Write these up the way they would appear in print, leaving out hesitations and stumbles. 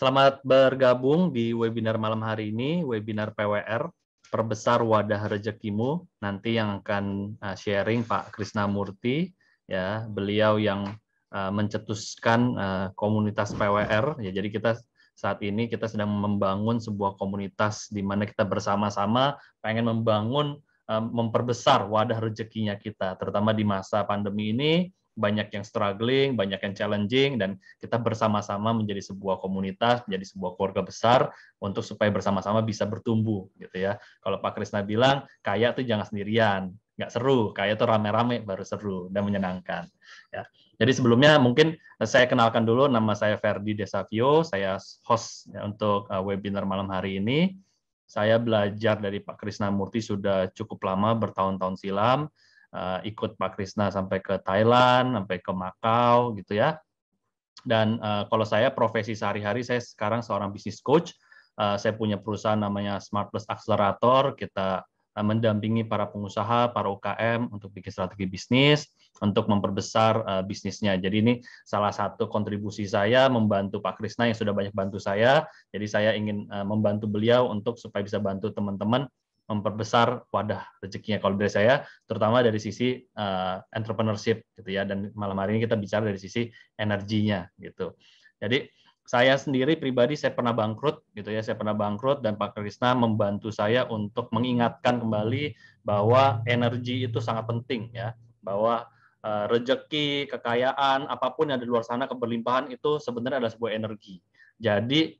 Selamat bergabung di webinar malam hari ini, webinar PWR, Perbesar Wadah Rezekimu. Nanti yang akan sharing Pak Krisnamurti, ya, beliau yang mencetuskan komunitas PWR. Ya, jadi saat ini kita sedang membangun sebuah komunitas di mana kita bersama-sama pengen memperbesar wadah rezekinya kita, terutama di masa pandemi ini. Banyak yang struggling, banyak yang challenging, dan kita bersama-sama menjadi sebuah komunitas, menjadi sebuah keluarga besar untuk supaya bersama-sama bisa bertumbuh, gitu ya. Kalau Pak Krisna bilang, kaya tuh jangan sendirian, nggak seru, kaya tuh rame-rame baru seru dan menyenangkan. Ya. Jadi sebelumnya mungkin saya kenalkan dulu, nama saya Ferdi Desavio, saya host ya, untuk webinar malam hari ini. Saya belajar dari Pak Krisnamurti sudah cukup lama, bertahun-tahun silam. Ikut Pak Krisna sampai ke Thailand, sampai ke Makau gitu ya. Dan kalau saya profesi sehari-hari, saya sekarang seorang business coach. Saya punya perusahaan namanya Smart Plus Accelerator. Kita mendampingi para pengusaha, para UKM untuk bikin strategi bisnis, untuk memperbesar bisnisnya. Jadi ini salah satu kontribusi saya membantu Pak Krisna yang sudah banyak bantu saya. Jadi saya ingin membantu beliau untuk supaya bisa bantu teman-teman memperbesar wadah rezekinya. Kalau dari saya, terutama dari sisi entrepreneurship gitu ya. Dan malam hari ini kita bicara dari sisi energinya gitu. Jadi saya sendiri pribadi saya pernah bangkrut gitu ya. Saya pernah bangkrut dan Pak Krisna membantu saya untuk mengingatkan kembali bahwa energi itu sangat penting ya. Bahwa rezeki, kekayaan, apapun yang ada di luar sana, keberlimpahan itu sebenarnya adalah sebuah energi. Jadi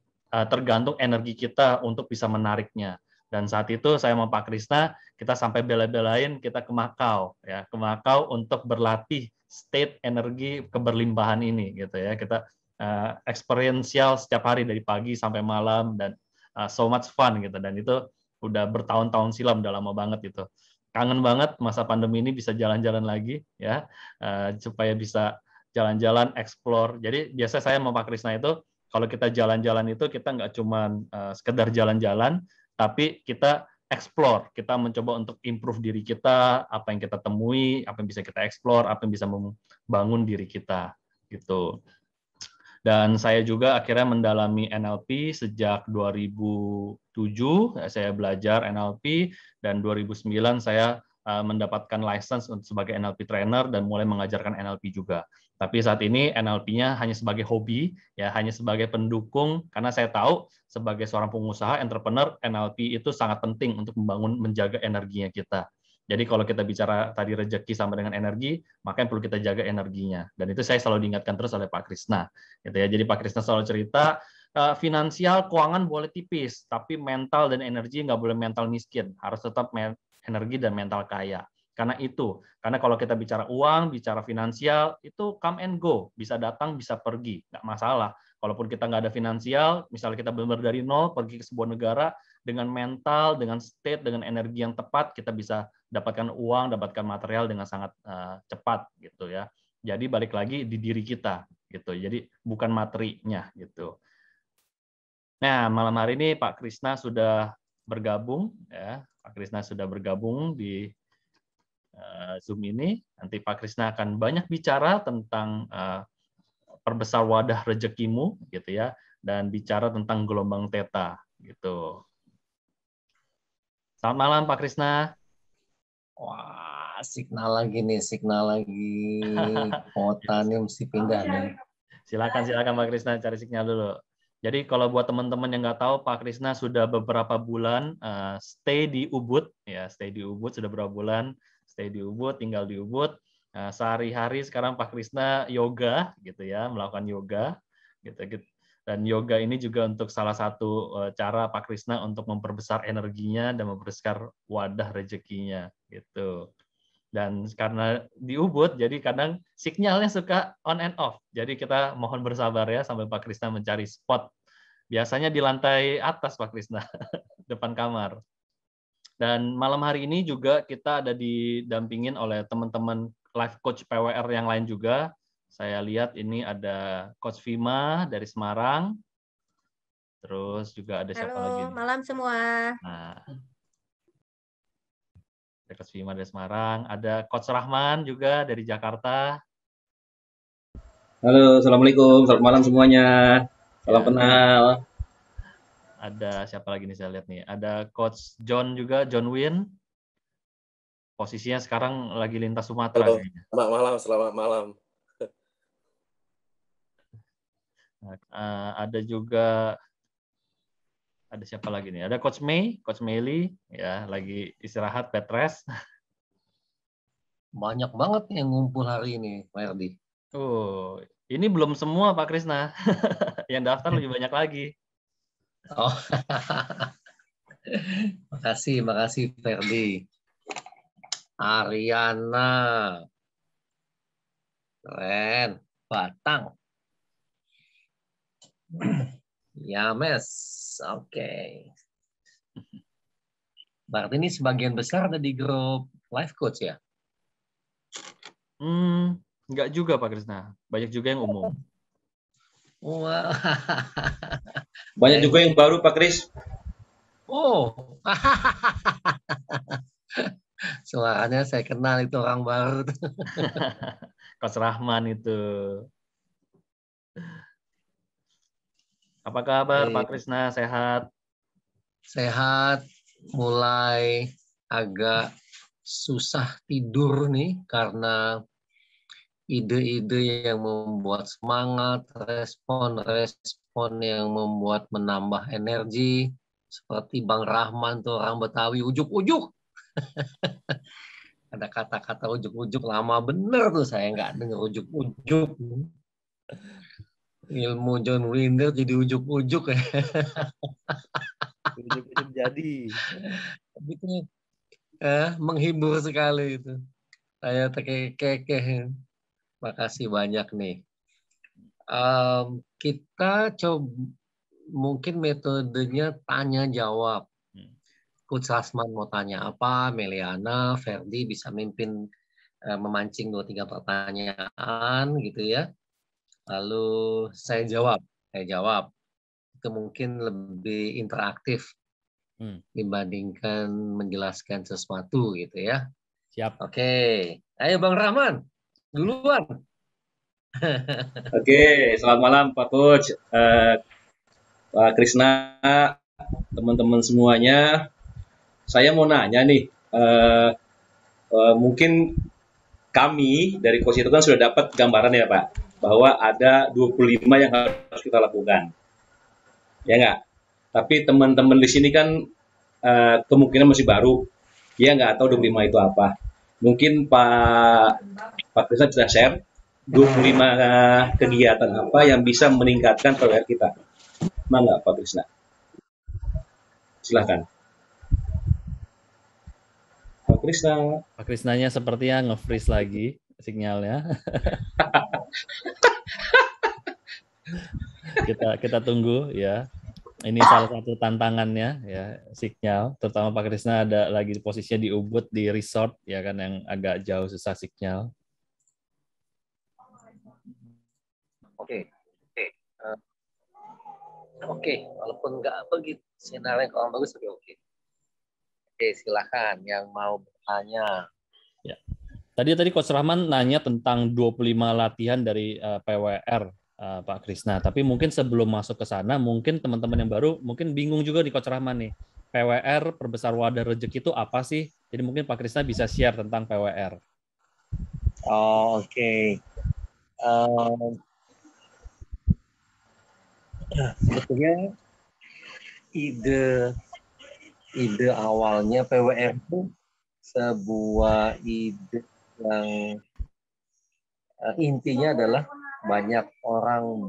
tergantung energi kita untuk bisa menariknya. Dan saat itu saya sama Pak Krisna, kita sampai bela-belain kita ke Makau, ya, ke Makau untuk berlatih state energi keberlimpahan ini, gitu ya. Kita experiential setiap hari dari pagi sampai malam dan so much fun gitu. Dan itu udah bertahun-tahun silam, udah lama banget itu. Kangen banget masa pandemi ini bisa jalan-jalan lagi, ya, supaya bisa jalan-jalan, explore. Jadi biasa saya sama Pak Krisna itu kalau kita jalan-jalan itu kita nggak cuma sekedar jalan-jalan, tapi kita explore, kita mencoba untuk improve diri kita, apa yang kita temui, apa yang bisa kita explore, apa yang bisa membangun diri kita, gitu. Dan saya juga akhirnya mendalami NLP sejak 2007, saya belajar NLP, dan 2009 saya mendapatkan license sebagai NLP trainer dan mulai mengajarkan NLP juga. Tapi saat ini NLP-nya hanya sebagai hobi, ya, hanya sebagai pendukung, karena saya tahu sebagai seorang pengusaha, entrepreneur, NLP itu sangat penting untuk menjaga energinya kita. Jadi kalau kita bicara tadi rezeki sama dengan energi, maka yang perlu kita jaga energinya. Dan itu saya selalu diingatkan terus oleh Pak Krisna. Gitu ya. Jadi Pak Krisna selalu cerita, finansial, keuangan boleh tipis, tapi mental dan energi nggak boleh mental miskin. Harus tetap energi dan mental kaya. Karena kalau kita bicara uang, bicara finansial, itu come and go, bisa datang, bisa pergi, nggak masalah. Kalaupun kita nggak ada finansial, misalnya kita benar dari nol, pergi ke sebuah negara, dengan mental, dengan state, dengan energi yang tepat, kita bisa dapatkan uang, dapatkan material dengan sangat cepat, gitu ya. Jadi balik lagi di diri kita, gitu. Jadi bukan materinya, gitu. Nah, malam hari ini Pak Krisna sudah bergabung, ya. Pak Krisna sudah bergabung di Zoom ini. Nanti Pak Krisna akan banyak bicara tentang perbesar wadah rezekimu, gitu ya, dan bicara tentang gelombang theta, gitu. Selamat malam Pak Krisna. Wah, signal lagi. Kota nih mesti pindah nih. Silakan Pak Krisna cari sinyal dulu. Jadi kalau buat teman-teman yang nggak tahu, Pak Krisna sudah beberapa bulan stay di Ubud, ya, stay di Ubud sudah beberapa bulan, stay di Ubud, tinggal di Ubud. Sehari-hari sekarang Pak Krisna yoga, gitu ya, melakukan yoga, gitu. Dan yoga ini juga untuk salah satu cara Pak Krisna untuk memperbesar energinya dan memperbesar wadah rezekinya, gitu. Dan karena di Ubud, jadi kadang sinyalnya suka on and off. Jadi kita mohon bersabar ya sampai Pak Krisna mencari spot. Biasanya di lantai atas Pak Krisna, depan kamar. Dan malam hari ini juga kita ada didampingin oleh teman-teman life coach PWR yang lain juga. Saya lihat ini ada Coach Vima dari Semarang. Terus juga ada siapa lagi? Halo, malam semua. Nah, ada Coach Vima dari Semarang, ada Coach Rahman juga dari Jakarta. Halo, assalamualaikum, selamat malam semuanya. Salam kenal. Ada siapa lagi nih saya lihat nih? Ada Coach John juga, John Win. Posisinya sekarang lagi lintas Sumatera Halo, kayaknya. selamat malam. Ada juga ada siapa lagi nih? Ada Coach Meili ya, lagi istirahat bed rest. Banyak banget yang ngumpul hari ini, Pak Erdi. Oh, ini belum semua Pak Krisna. Yang daftar lebih banyak lagi. Oh, makasih Ferdi. Ariana, keren, Batang. Yames, oke. Berarti ini sebagian besar ada di grup Life Coach ya? Enggak juga Pak Krisna. Banyak juga yang umum. Wah. Banyak juga yang baru Pak Kris. Oh. Suaranya saya kenal itu orang baru. Coach Rahman itu. Apa kabar Pak Krisna? Sehat? Sehat, mulai agak susah tidur nih karena ide-ide yang membuat semangat, respon-respon yang membuat menambah energi, seperti Bang Rahman tuh orang Betawi, ujuk-ujuk. Ada kata-kata ujuk-ujuk lama bener tuh, saya nggak denger ujuk-ujuk. Ilmu John Winder jadi ujuk-ujuk ya. Ujuk-ujuk jadi. Itu menghibur sekali itu. Saya terkekeh. Makasih banyak nih. Kita coba mungkin metodenya tanya jawab. Coach Rasman mau tanya apa, Meliana, Ferdi bisa mimpin memancing 2-3 pertanyaan gitu ya. Lalu saya jawab. Itu mungkin lebih interaktif dibandingkan menjelaskan sesuatu gitu ya. Siap. Oke. Ayo Bang Rahman, duluan. Oke, selamat malam Pak Coach, Pak Krisna, teman-teman semuanya. Saya mau nanya nih, mungkin kami dari Coach itu kan sudah dapat gambaran ya Pak, bahwa ada 25 yang harus kita lakukan. Ya nggak? Tapi teman-teman di sini kan kemungkinan masih baru, dia nggak tahu 25 itu apa. Mungkin Pak Krisna bisa share 25 kegiatan apa yang bisa meningkatkan PWR kita. Mana Pak Krisna? Silahkan. Pak Krisna. Pak Krisnanya sepertinya nge-freeze lagi sinyalnya. kita tunggu ya. Ini salah satu tantangannya ya, sinyal. Terutama Pak Krisna ada lagi posisinya di Ubud di resort ya kan, yang agak jauh susah sinyal. Oke, walaupun nggak begitu sinyalnya kurang bagus, tapi oke. Oke, silakan yang mau bertanya. Ya. Tadi Coach Rahman nanya tentang 25 latihan dari PWR Pak Krisna. Tapi mungkin sebelum masuk ke sana, mungkin teman-teman yang baru mungkin bingung juga di Coach Rahman nih. PWR, Perbesar Wadah Rezeki itu apa sih? Jadi mungkin Pak Krisna bisa share tentang PWR. Oh, oke. Sebetulnya ide awalnya PWR itu sebuah ide yang intinya adalah banyak orang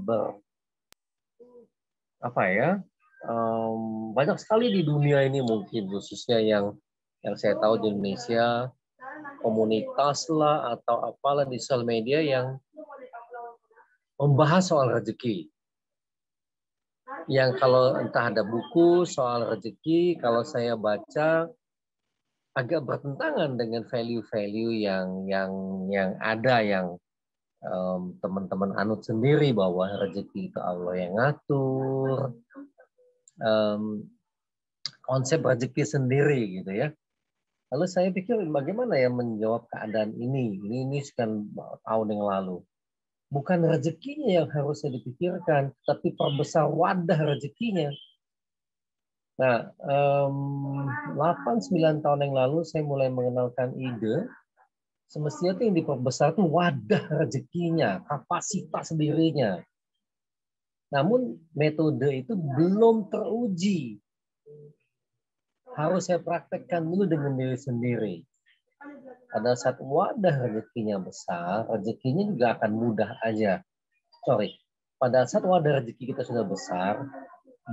banyak sekali di dunia ini, mungkin khususnya yang saya tahu di Indonesia, komunitas lah atau apalah di sosial media yang membahas soal rezeki. Yang kalau entah ada buku soal rezeki, kalau saya baca agak bertentangan dengan value-value yang ada, yang teman-teman anut sendiri, bahwa rezeki itu Allah yang ngatur, konsep rezeki sendiri gitu ya. Lalu saya pikir bagaimana ya menjawab keadaan ini sekian tahun yang lalu. bukan rezekinya yang harusnya dipikirkan, tapi perbesar wadah rezekinya. Nah, 8-9 tahun yang lalu saya mulai mengenalkan ide, semestinya itu yang diperbesar itu wadah rezekinya, kapasitas dirinya. Namun metode itu belum teruji. Harus saya praktekkan dulu dengan diri sendiri. Pada saat wadah rezekinya besar, rezekinya juga akan mudah aja. Pada saat wadah rezeki kita sudah besar,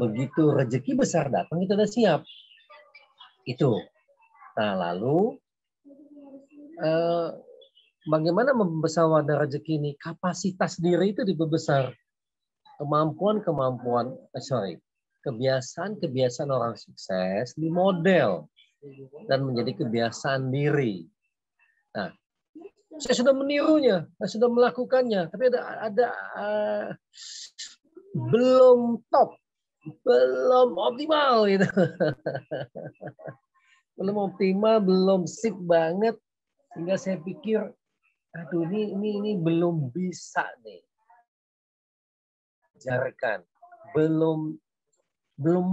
begitu rezeki besar datang, kita sudah siap. Itu. Nah, lalu bagaimana membesar wadah rezeki ini? Kapasitas diri itu diperbesar. Kebiasaan-kebiasaan orang sukses dimodel dan menjadi kebiasaan diri. Nah, saya sudah menirunya, saya sudah melakukannya, tapi ada belum top, belum optimal gitu. Belum optimal, belum sip banget, sehingga saya pikir, aduh ini belum bisa nih. Ajarkan, belum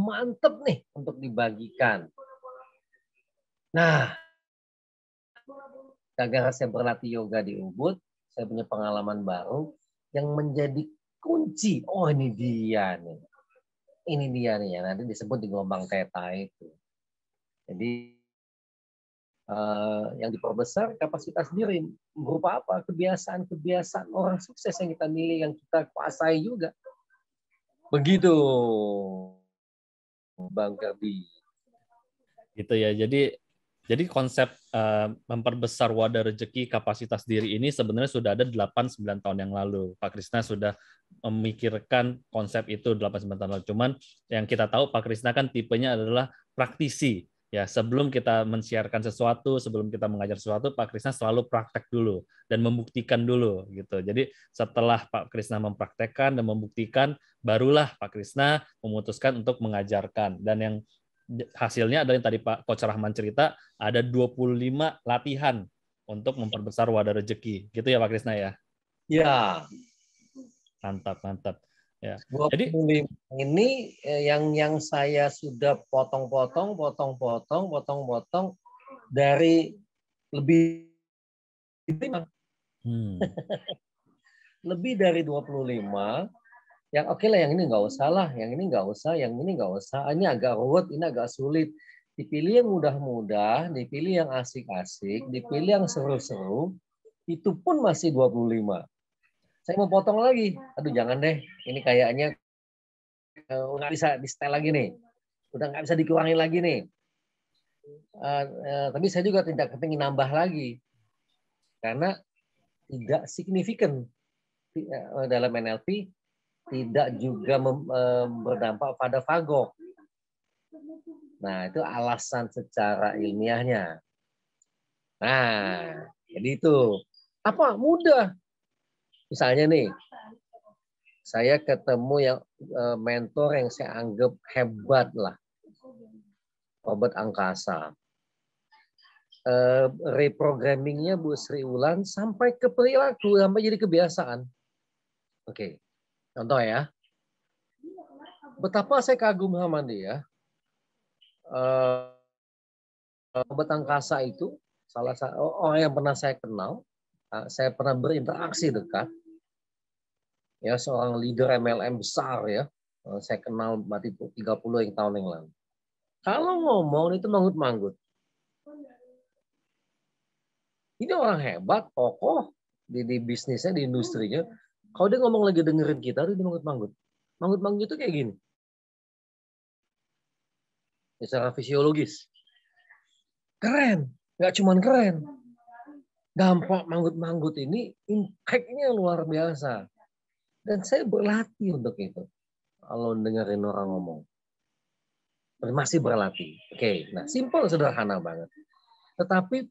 mantep nih untuk dibagikan. Nah, gara-gara saya berlatih yoga di Ubud, saya punya pengalaman baru yang menjadi kunci. Oh, ini dia nih. Ini dia nih yang nanti disebut di gelombang theta itu. Jadi yang diperbesar kapasitas diri berupa apa? Kebiasaan-kebiasaan orang sukses yang kita milih, yang kita kuasai juga. Begitu, Bang Gardi. Gitu ya. Jadi konsep memperbesar wadah rezeki kapasitas diri ini sebenarnya sudah ada 8-9 tahun yang lalu. Pak Krisna sudah memikirkan konsep itu 8-9 tahun lalu. Cuman yang kita tahu Pak Krisna kan tipenya adalah praktisi. Ya, sebelum kita men-sharekan sesuatu, sebelum kita mengajar sesuatu, Pak Krisna selalu praktek dulu dan membuktikan dulu gitu. Jadi setelah Pak Krisna mempraktekkan dan membuktikan, barulah Pak Krisna memutuskan untuk mengajarkan. Dan yang hasilnya adalah yang tadi Pak Coach Rahman cerita, ada 25 latihan untuk memperbesar wadah rezeki. Gitu ya Pak Krisna ya? Ya. Mantap, mantap. Ya. 25 Jadi ini yang saya sudah potong-potong dari lebih lebih dari 25. Yang oke lah, yang ini nggak usah lah, yang ini nggak usah, yang ini nggak usah. Ini agak ruwet, ini agak sulit. Dipilih yang mudah-mudah, dipilih yang asik-asik, dipilih yang seru-seru, itu pun masih 25. Saya mau potong lagi. Aduh, jangan deh. Ini kayaknya nggak bisa di-setel lagi nih. Udah nggak bisa dikurangi lagi nih. Tapi saya juga tidak kepingin nambah lagi. Karena tidak signifikan dalam NLP, tidak juga berdampak pada fagok. Nah, itu alasan secara ilmiahnya. Nah, jadi itu. Apa? Mudah. Misalnya nih, saya ketemu yang mentor yang saya anggap hebat lah. Robert Angkasa. Reprogrammingnya Bu Sri Ulan sampai ke perilaku, sampai jadi kebiasaan. Oke, contoh ya. Betapa saya kagum sama dia. Robert Angkasa itu salah satu orang yang pernah saya kenal. Saya pernah berinteraksi dekat. Ya, seorang leader MLM besar ya. Saya kenal berarti 30 tahun yang lalu. Kalau ngomong itu manggut-manggut. Ini orang hebat, kokoh di bisnisnya, di industrinya. Kalau dia ngomong lagi dengerin kita, dia manggut-manggut. Manggut-manggut itu kayak gini. Secara fisiologis. Keren. Nggak cuma keren. Dampak manggut-manggut ini impact-nya luar biasa. Dan saya berlatih untuk itu. Kalau dengerin orang ngomong. Masih berlatih. Oke, nah simpel, sederhana banget. Tetapi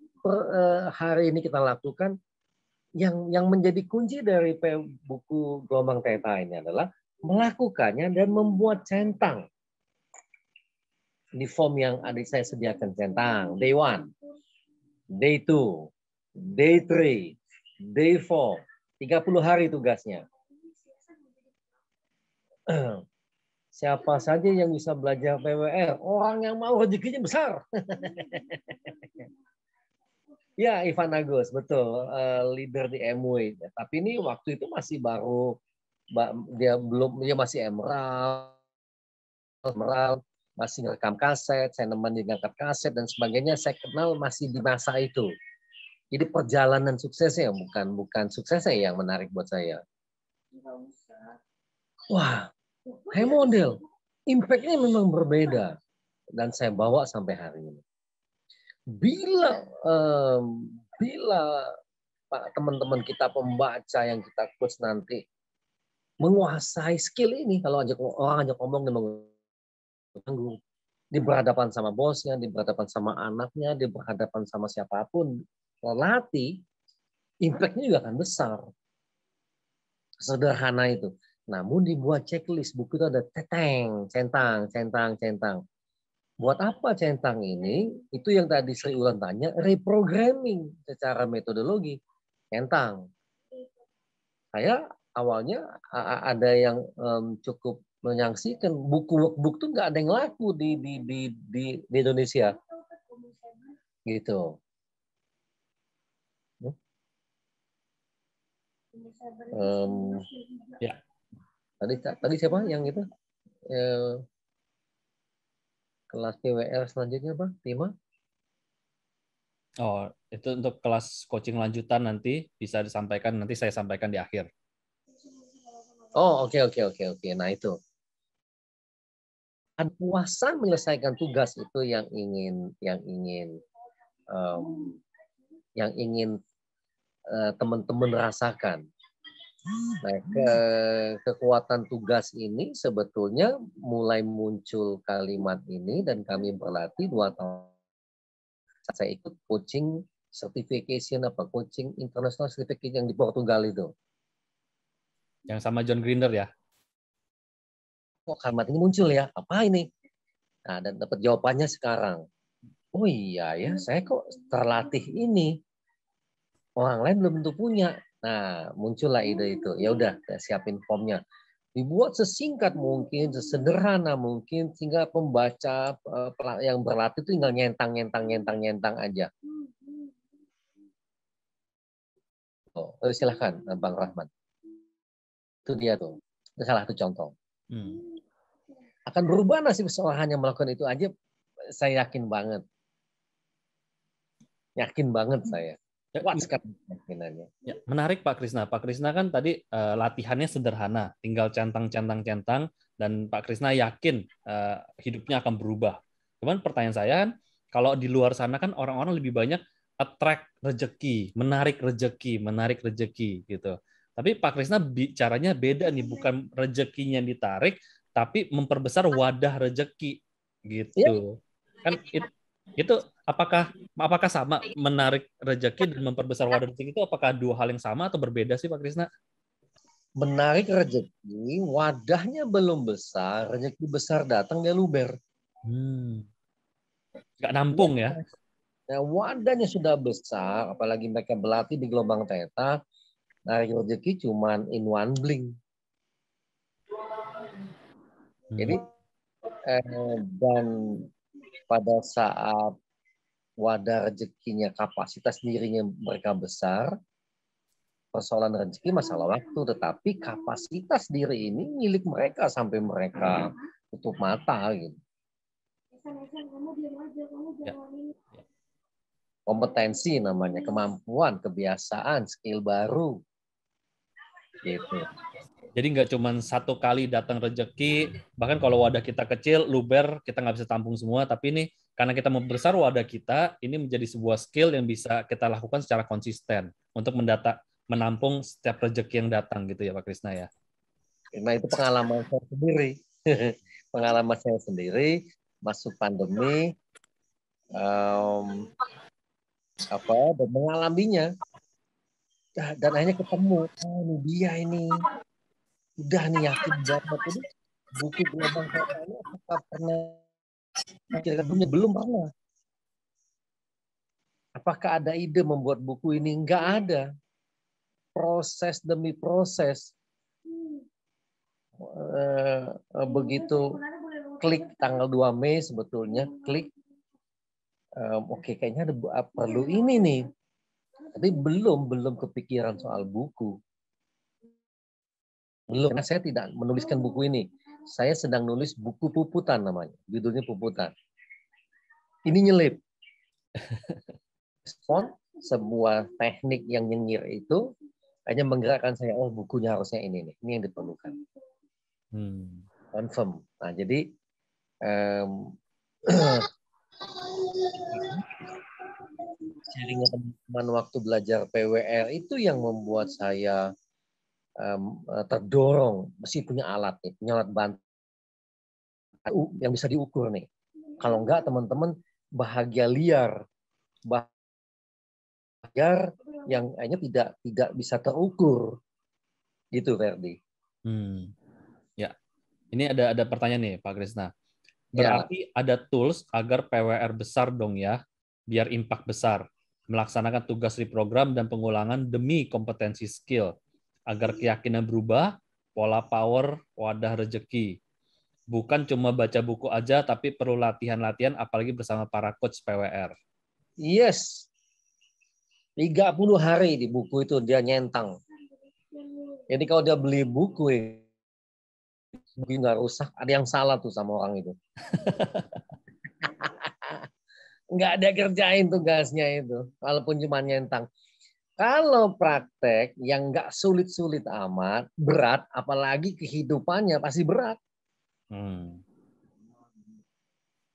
hari ini kita lakukan yang menjadi kunci dari buku Gelombang Theta ini adalah melakukannya dan membuat centang. Di form yang adik saya sediakan centang. Day 1, Day 2, Day 3, Day 4, 30 hari tugasnya. Siapa saja yang bisa belajar PWR? Orang yang mau rezekinya besar. Ya, Ivan Agus, betul. Leader di MW. Tapi ini waktu itu masih baru, dia masih emerald, masih ngerekam kaset, saya nemani ngangkat kaset dan sebagainya. Saya kenal masih di masa itu. Jadi perjalanan suksesnya bukan suksesnya yang menarik buat saya. Wah, kayak model. Impact-nya memang berbeda dan saya bawa sampai hari ini. Bila teman-teman kita pembaca yang kita coach nanti menguasai skill ini, kalau orang ajak ngomong dia mengganggu, di berhadapan sama bosnya, di berhadapan sama anaknya, di berhadapan sama siapapun, latih, impact-nya juga akan besar. Sederhana itu. Namun dibuat checklist, buku itu ada centang. Buat apa centang ini? Itu yang tadi Sri Ulan tanya, reprogramming secara metodologi. Centang. Saya awalnya ada yang cukup menyaksikan buku workbook tuh nggak ada yang laku di Indonesia. Gitu. Ya. Tadi siapa yang itu? Kelas PWR selanjutnya, Bang? Tima? Oh, itu untuk kelas coaching lanjutan nanti bisa disampaikan, nanti saya sampaikan di akhir. Oh, oke. Nah, itu. Kepuasan menyelesaikan tugas itu yang ingin teman-teman rasakan. Nah, kekuatan tugas ini sebetulnya mulai muncul kalimat ini dan kami berlatih 2 tahun. Saya ikut coaching certification coaching international certification yang di Portugal itu. Yang sama John Grinder ya? Kok kalimat ini muncul ya? Apa ini? Nah, dan dapat jawabannya sekarang. Oh iya ya, saya kok terlatih ini. Orang lain belum tentu punya. Nah, muncullah ide itu. Ya udah, siapin formnya. Dibuat sesingkat mungkin, sesederhana mungkin, sehingga pembaca yang berlatih itu tinggal nyentang aja. Oh, silahkan, Bang Rahman. Itu dia tuh. Itu salah satu contoh. Akan berubah nasib seorang hanya melakukan itu aja, saya yakin banget. Yakin banget saya. Kuat sekali keyakinannya. Ya, menarik Pak Krisna. Pak Krisna kan tadi latihannya sederhana, tinggal centang, dan Pak Krisna yakin hidupnya akan berubah. Cuman pertanyaan saya kan, kalau di luar sana kan orang-orang lebih banyak attract rezeki, menarik rezeki gitu. Tapi Pak Krisna caranya beda nih, bukan rezekinya yang ditarik, tapi memperbesar wadah rezeki gitu. Kan itu apakah sama menarik rezeki dan memperbesar wadah rezeki itu apakah 2 hal yang sama atau berbeda sih Pak Krisna? Menarik rezeki, wadahnya belum besar, rezeki besar datang dia luber. Nggak nampung ya? Nah, wadahnya sudah besar, apalagi mereka berlatih di gelombang theta, narik rezeki cuman in one blink. Jadi dan pada saat wadah rezekinya, kapasitas dirinya mereka besar, persoalan rezeki masalah waktu, tetapi kapasitas diri ini milik mereka sampai mereka tutup mata gitu. Kompetensi namanya, kemampuan, kebiasaan, skill baru. Gitu. Jadi nggak cuma satu kali datang rezeki, bahkan kalau wadah kita kecil, luber, kita nggak bisa tampung semua, tapi ini karena kita membesar wadah kita, ini menjadi sebuah skill yang bisa kita lakukan secara konsisten untuk menampung setiap rezeki yang datang gitu ya Pak Krisna ya. Nah itu pengalaman saya sendiri. Pengalaman saya sendiri, masuk pandemi, dan mengalaminya. Dan akhirnya ketemu, ini dia ini. Udah nih yakin banget. Ini buku gelombang theta ini apakah pernah kira-kira belum pernah. Apakah ada ide membuat buku ini? Enggak ada. proses demi proses. Begitu klik tanggal 2 Mei sebetulnya, klik, oke, kayaknya ada perlu ini nih. Tapi belum kepikiran soal buku. Belum, karena saya tidak menuliskan buku ini. Saya sedang nulis buku puputan namanya. Judulnya Puputan. Ini nyelip. Respon sebuah teknik yang nyengir itu hanya menggerakkan saya, oh bukunya harusnya ini nih. Ini yang diperlukan. Confirm. Nah, jadi sharingnya teman-teman waktu belajar PWR itu yang membuat saya terdorong, mesti punya alat nih, punya alat bantu yang bisa diukur nih. Kalau enggak teman-teman bahagia liar yang hanya tidak bisa terukur, gitu Ferdi. Ya, ini ada pertanyaan nih Pak Krisna. Ya. Berarti ada tools agar PWR besar dong ya, biar impact besar, melaksanakan tugas reprogram dan pengulangan demi kompetensi skill, agar keyakinan berubah, pola power, wadah rezeki. Bukan cuma baca buku aja, tapi perlu latihan-latihan, apalagi bersama para coach PWR. Yes. 30 hari di buku itu dia nyentang. Jadi kalau dia beli buku nggak rusak, ada yang salah tuh sama orang itu. Nggak ada kerjain tugasnya itu, walaupun cuma nyentang. Kalau praktek yang nggak sulit-sulit amat, berat, apalagi kehidupannya pasti berat.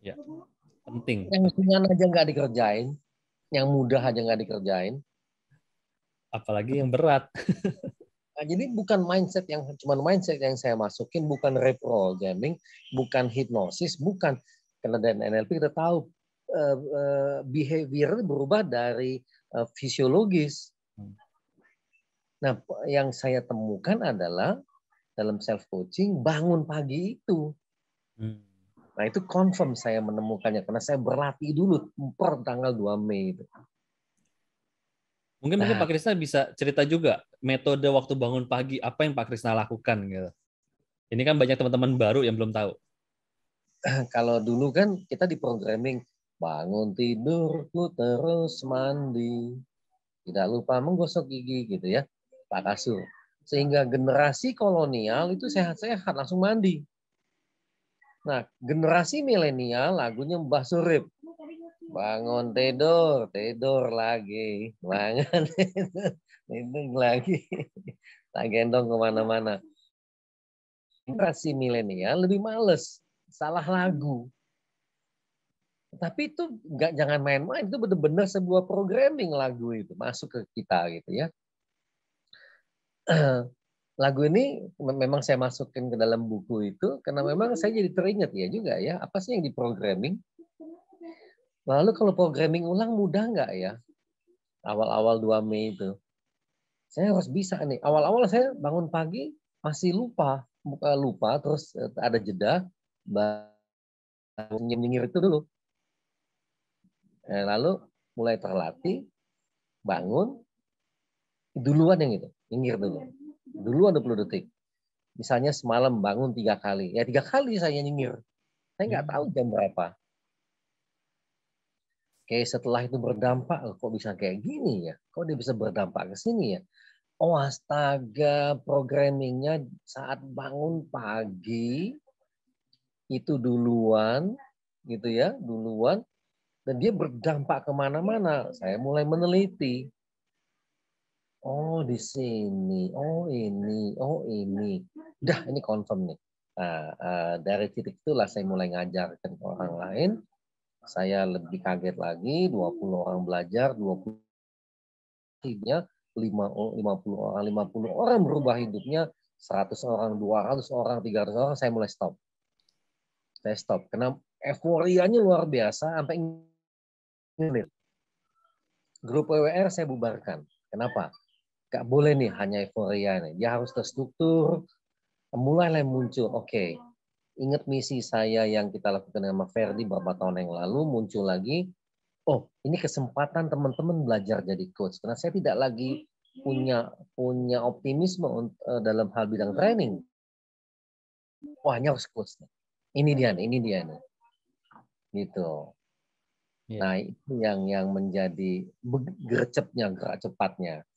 Ya, penting. Yang ringan aja nggak dikerjain, yang mudah aja nggak dikerjain. Apalagi yang berat. Nah, jadi bukan mindset yang saya masukin, bukan reprogramming, bukan hipnosis, bukan. Karena dari NLP kita tahu behavior berubah dari fisiologis. Nah, yang saya temukan adalah dalam self coaching bangun pagi itu. Nah, itu confirm saya menemukannya karena saya berlatih dulu per tanggal 2 Mei itu. Mungkin Pak Krisna bisa cerita juga metode waktu bangun pagi, apa yang Pak Krisna lakukan gitu. Ini kan banyak teman-teman baru yang belum tahu. Kalau dulu kan kita di programming, bangun tidurku terus mandi, tidak lupa menggosok gigi gitu ya, Pak Kasur. Sehingga generasi kolonial itu sehat-sehat langsung mandi. Nah, generasi milenial lagunya Mbah Surip. Bangun tidur, tidur lagi. Bangun tidur, tidur lagi. Tak gendong kemana-mana. Generasi milenial lebih males. Salah lagu. Tapi itu jangan main-main. Itu benar-benar sebuah programming lagu itu. Masuk ke kita gitu ya. Lagu ini memang saya masukin ke dalam buku itu. Karena memang saya jadi teringat ya juga ya. Apa sih yang diprogramming? Lalu kalau programming ulang mudah nggak ya? Awal-awal 2 Mei itu. Saya harus bisa nih. Awal-awal saya bangun pagi masih lupa terus ada jeda. Nyengir itu dulu. Lalu mulai terlatih, bangun, duluan yang itu. Nyengir dulu. Duluan 20 detik. Misalnya semalam bangun 3 kali. Ya 3 kali saya nyengir. Saya nggak tahu jam berapa. Oke, setelah itu berdampak, kok bisa kayak gini ya? Kok dia bisa berdampak ke sini ya? Oh astaga, programmingnya saat bangun pagi itu duluan, gitu ya, duluan, dan dia berdampak kemana-mana. Saya mulai meneliti. Oh di sini, oh ini, oh ini. Dah ini confirm nih. Nah, dari titik itulah saya mulai ngajarkan ke orang lain. Saya lebih kaget lagi, 20 orang belajar, 20 hidupnya, 50 orang berubah hidupnya, 100 orang, 200 orang, 300 orang, saya mulai stop. Saya stop, karena euforianya luar biasa, sampai ini. Grup PWR saya bubarkan. Kenapa? Gak boleh nih hanya euforia nih. Dia harus terstruktur, mulailah muncul, oke. Ingat misi saya yang kita lakukan sama Ferdi beberapa tahun yang lalu, muncul lagi, oh ini kesempatan teman-teman belajar jadi coach. Karena saya tidak lagi punya optimisme dalam hal bidang training, wah ini harus coach nih. Ini dia nih. Gitu. Iya. Nah, itu yang menjadi gercepnya, gerak cepatnya.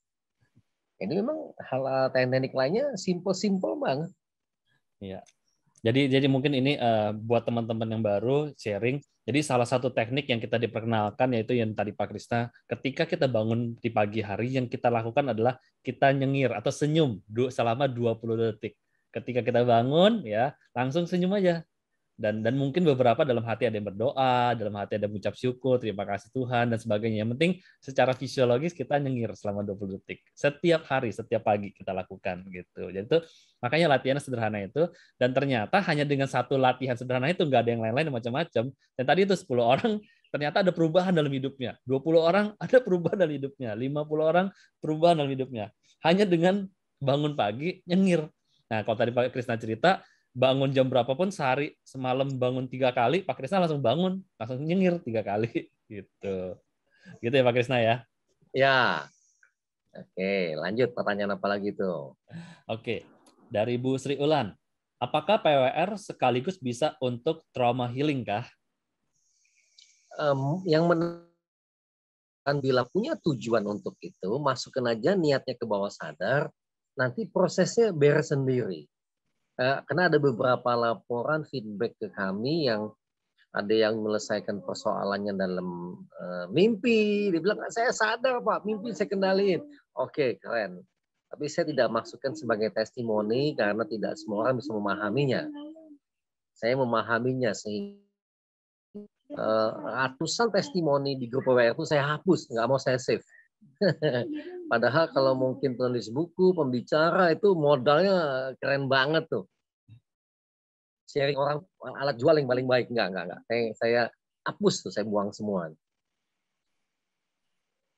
Ini memang hal teknik lainnya simple banget. Iya. Jadi mungkin ini buat teman-teman yang baru sharing. Jadi salah satu teknik yang kita diperkenalkan yaitu yang tadi Pak Krisna, ketika kita bangun di pagi hari yang kita lakukan adalah kita nyengir atau senyum selama 20 detik. Ketika kita bangun ya, langsung senyum aja. Dan mungkin beberapa dalam hati ada yang berdoa, dalam hati ada yang mengucap syukur, terima kasih Tuhan dan sebagainya. Yang penting secara fisiologis kita nyengir selama 20 detik. Setiap hari, setiap pagi kita lakukan gitu. Jadi itu makanya latihan sederhana itu, dan ternyata hanya dengan satu latihan sederhana itu nggak ada yang lain-lain macam-macam. Dan tadi itu 10 orang ternyata ada perubahan dalam hidupnya. 20 orang ada perubahan dalam hidupnya. 50 orang perubahan dalam hidupnya. Hanya dengan bangun pagi nyengir. Nah, kalau tadi Pak Krisna cerita, bangun jam berapapun sehari semalam bangun 3 kali, Pak Krisna langsung bangun, langsung nyengir 3 kali gitu. Gitu ya Pak Krisna ya. Ya. Oke, lanjut pertanyaan apa lagi tuh? Oke. Dari Bu Sri Ulan. Apakah PWR sekaligus bisa untuk trauma healing kah? Yang bila punya tujuan untuk itu, masukin aja niatnya ke bawah sadar, nanti prosesnya beres sendiri. Karena ada beberapa laporan feedback ke kami yang ada yang menyelesaikan persoalannya dalam mimpi. Dia bilang, saya sadar Pak, mimpi saya kendaliin. Oke, keren. Tapi saya tidak masukkan sebagai testimoni karena tidak semua orang bisa memahaminya. Saya memahaminya sehingga ratusan testimoni di grup PWR itu saya hapus, nggak mau saya save. Padahal kalau mungkin penulis buku, pembicara itu modalnya keren banget tuh. Sharing orang alat jual yang paling baik, enggak. Saya hapus tuh, saya buang semua.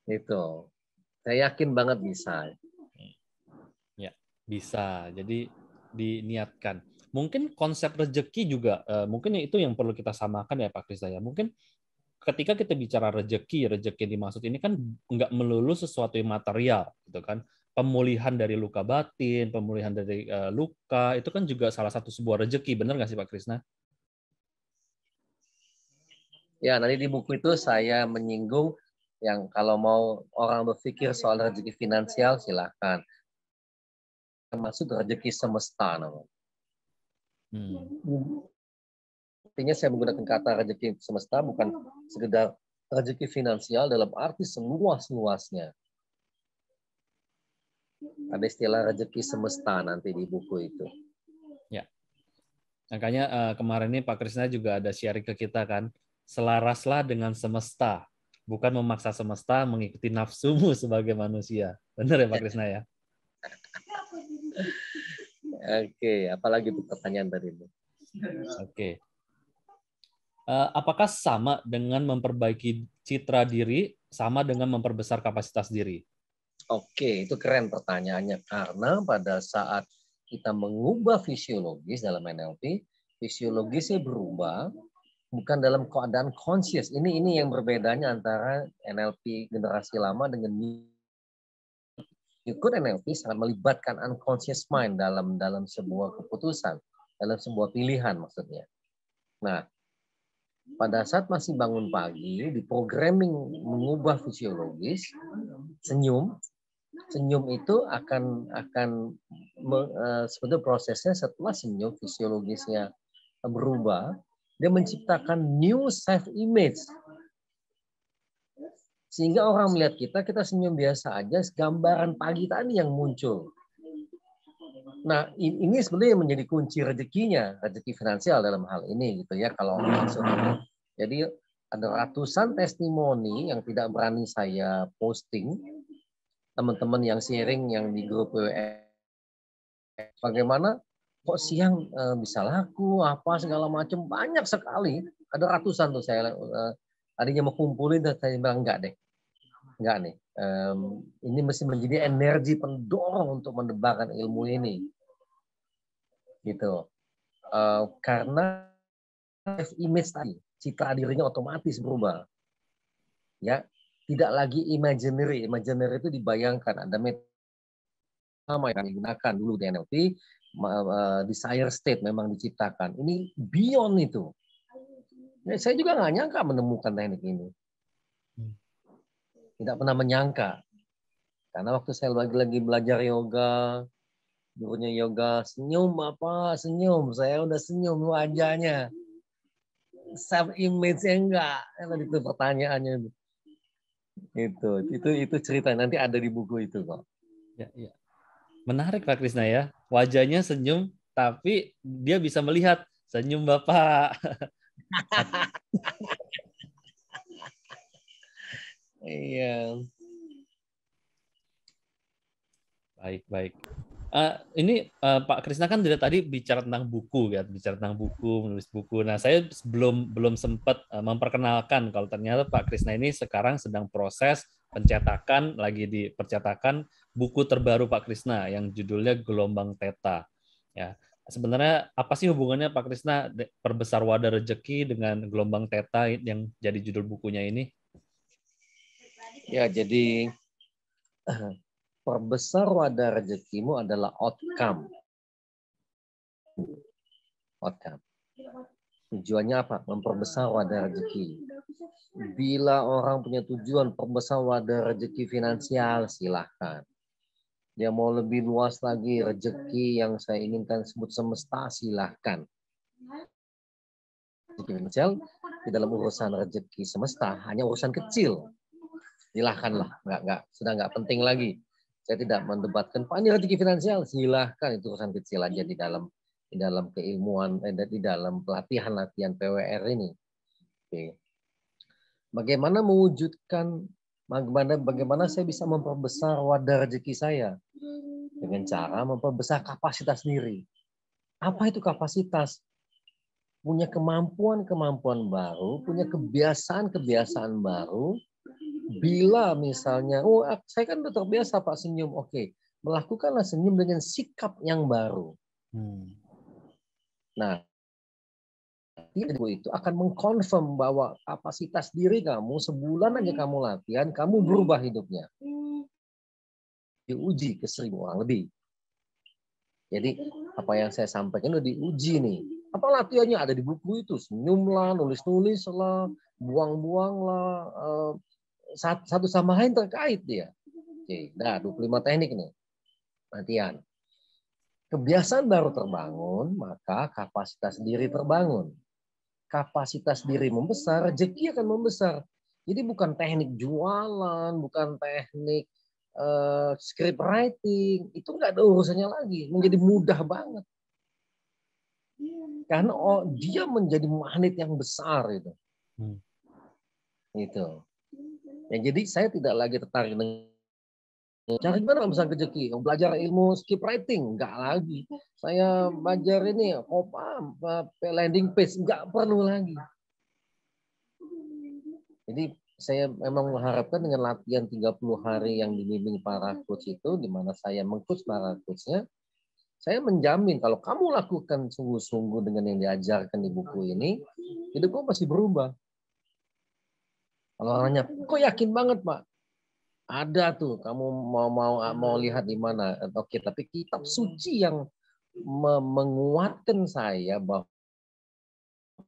Itu. Saya yakin banget bisa. Ya, bisa. Jadi diniatkan. Mungkin konsep rezeki juga mungkin itu yang perlu kita samakan ya Pak Kris ya. Mungkin ketika kita bicara rezeki yang dimaksud ini kan nggak melulu sesuatu yang material gitu kan. Pemulihan dari luka batin, pemulihan dari luka, itu kan juga salah satu sebuah rezeki, benar nggak sih Pak Krisna? Ya, nanti di buku itu saya menyinggung yang kalau mau orang berpikir soal rezeki finansial, silahkan. Maksud rezeki semesta namanya. Artinya saya menggunakan kata rezeki semesta bukan sekedar rezeki finansial dalam arti seluas-luasnya. Ada istilah rezeki semesta nanti di buku itu. Ya, makanya kemarin ini Pak Krisna juga ada sharing ke kita kan, selaraslah dengan semesta, bukan memaksa semesta mengikuti nafsumu sebagai manusia. Benar ya Pak Krisna ya? Oke, apalagi itu pertanyaan tadi itu? Oke. Apakah sama dengan memperbaiki citra diri, sama dengan memperbesar kapasitas diri? Oke, itu keren pertanyaannya. Karena pada saat kita mengubah fisiologis dalam NLP, fisiologisnya berubah, bukan dalam keadaan conscious. Ini yang berbedanya antara NLP generasi lama dengan ikut NLP sangat melibatkan unconscious mind dalam sebuah keputusan, dalam sebuah pilihan maksudnya. Nah, pada saat masih bangun pagi, di programming mengubah fisiologis, senyum itu akan sebenarnya prosesnya setelah senyum fisiologisnya berubah, dia menciptakan new self image. Sehingga orang melihat kita senyum biasa aja, gambaran pagi tadi yang muncul. Nah, ini sebenarnya menjadi kunci rezekinya, rezeki finansial dalam hal ini gitu ya kalau maksud. Jadi ada ratusan testimoni yang tidak berani saya posting, teman-teman yang sharing yang di grup WA, bagaimana kok siang bisa laku apa segala macam, banyak sekali, ada ratusan tuh saya tadinya mau kumpulin dan saya bilang enggak nih, ini mesti menjadi energi pendorong untuk mendebarkan ilmu ini gitu, karena image tadi citra dirinya otomatis berubah ya. Tidak lagi imaginary. Imaginary itu dibayangkan. Ada metode yang digunakan dulu di NLP, desire state memang diciptakan. Ini beyond itu. Saya juga nggak nyangka menemukan teknik ini. Tidak pernah menyangka. Karena waktu saya lagi belajar yoga, gurunya yoga, senyum Bapak, senyum. Saya udah senyum wajahnya. Self image-nya enggak. Itu pertanyaannya. Itu cerita nanti ada di buku itu kok. Ya, ya. Menarik Pak Krisna ya. Wajahnya senyum tapi dia bisa melihat senyum Bapak. Iya. Baik. Ini Pak Krisna kan dari tadi bicara tentang buku, ya, bicara tentang buku, menulis buku. Nah, saya belum sempat memperkenalkan kalau ternyata Pak Krisna ini sekarang sedang proses pencetakan, lagi di percetakan buku terbaru Pak Krisna yang judulnya Gelombang Theta. Ya, sebenarnya apa sih hubungannya Pak Krisna Perbesar Wadah Rezeki dengan Gelombang Theta yang jadi judul bukunya ini? Ya, jadi perbesar wadah rezekimu adalah outcome. Tujuannya apa? Memperbesar wadah rezeki. Bila orang punya tujuan perbesar wadah rezeki finansial, silahkan. Dia mau lebih luas lagi rezeki yang saya inginkan sebut semesta, silahkan. Rezeki finansial di dalam urusan rezeki semesta hanya urusan kecil. Silahkanlah, sudah nggak penting lagi. Saya tidak mendebatkan, Pak ini rezeki finansial, silahkan itu urusan kecil aja di dalam keilmuan, di dalam latihan PWR ini. Oke. Bagaimana mewujudkan, bagaimana saya bisa memperbesar wadah rezeki saya? Dengan cara memperbesar kapasitas diri. Apa itu kapasitas? Punya kemampuan baru, punya kebiasaan baru. Bila misalnya, saya kan udah terbiasa Pak senyum, oke, melakukanlah senyum dengan sikap yang baru. Nah, itu akan mengkonfirm bahwa kapasitas diri kamu sebulan aja kamu latihan, kamu berubah hidupnya. Diuji ke 1000 orang lebih. Jadi apa yang saya sampaikan udah diuji nih. Apa latihannya ada di buku itu, senyumlah, nulis lah, buang lah. Satu sama lain terkait dia. Oke, 25 teknik nih. Latihan. Kebiasaan baru terbangun, maka kapasitas diri terbangun. Kapasitas diri membesar, rezeki akan membesar. Jadi bukan teknik jualan, bukan teknik script writing, itu nggak ada urusannya lagi. Menjadi mudah banget. Karena dia menjadi magnet yang besar itu. Itu. Ya, jadi saya tidak lagi tertarik dengan cari gimana besar rezeki, belajar ilmu script writing, enggak lagi. Saya belajar ini landing page, enggak perlu lagi. Jadi saya memang mengharapkan dengan latihan 30 hari yang dibimbing para coach itu, di mana saya meng-coach para coachnya, saya menjamin kalau kamu lakukan sungguh-sungguh dengan yang diajarkan di buku ini, hidup kamu pasti berubah. Kalau orangnya, kok yakin banget Pak? Ada tuh, kamu mau lihat di mana? Oke, tapi kitab suci yang menguatkan saya bahwa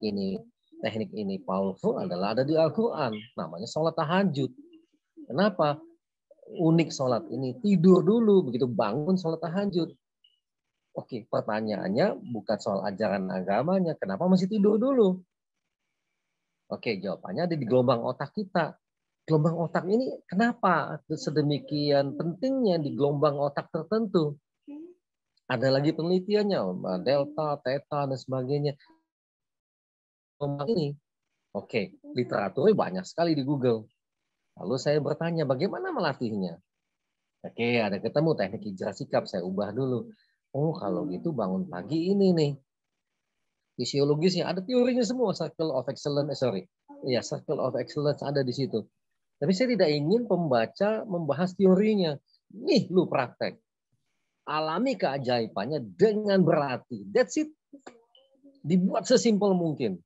ini teknik ini powerful adalah ada di Al-Quran. Namanya sholat tahajud. Kenapa? Unik sholat ini. Tidur dulu, begitu bangun sholat tahajud. Oke, pertanyaannya bukan soal ajaran agamanya. Kenapa masih tidur dulu? Oke, jawabannya ada di gelombang otak kita. Gelombang otak ini kenapa sedemikian pentingnya di gelombang otak tertentu? Ada lagi penelitiannya, delta, theta, dan sebagainya. Gelombang ini, oke, literaturnya banyak sekali di Google. Lalu saya bertanya, bagaimana melatihnya? Oke, ada ketemu teknik hijrah sikap, saya ubah dulu. Oh, kalau gitu bangun pagi ini nih. Fisiologisnya, ada teorinya semua, circle of excellence, circle of excellence ada di situ. Tapi saya tidak ingin pembaca membahas teorinya. Nih, lu praktek. Alami keajaibannya dengan berlatih. That's it. Dibuat sesimpel mungkin.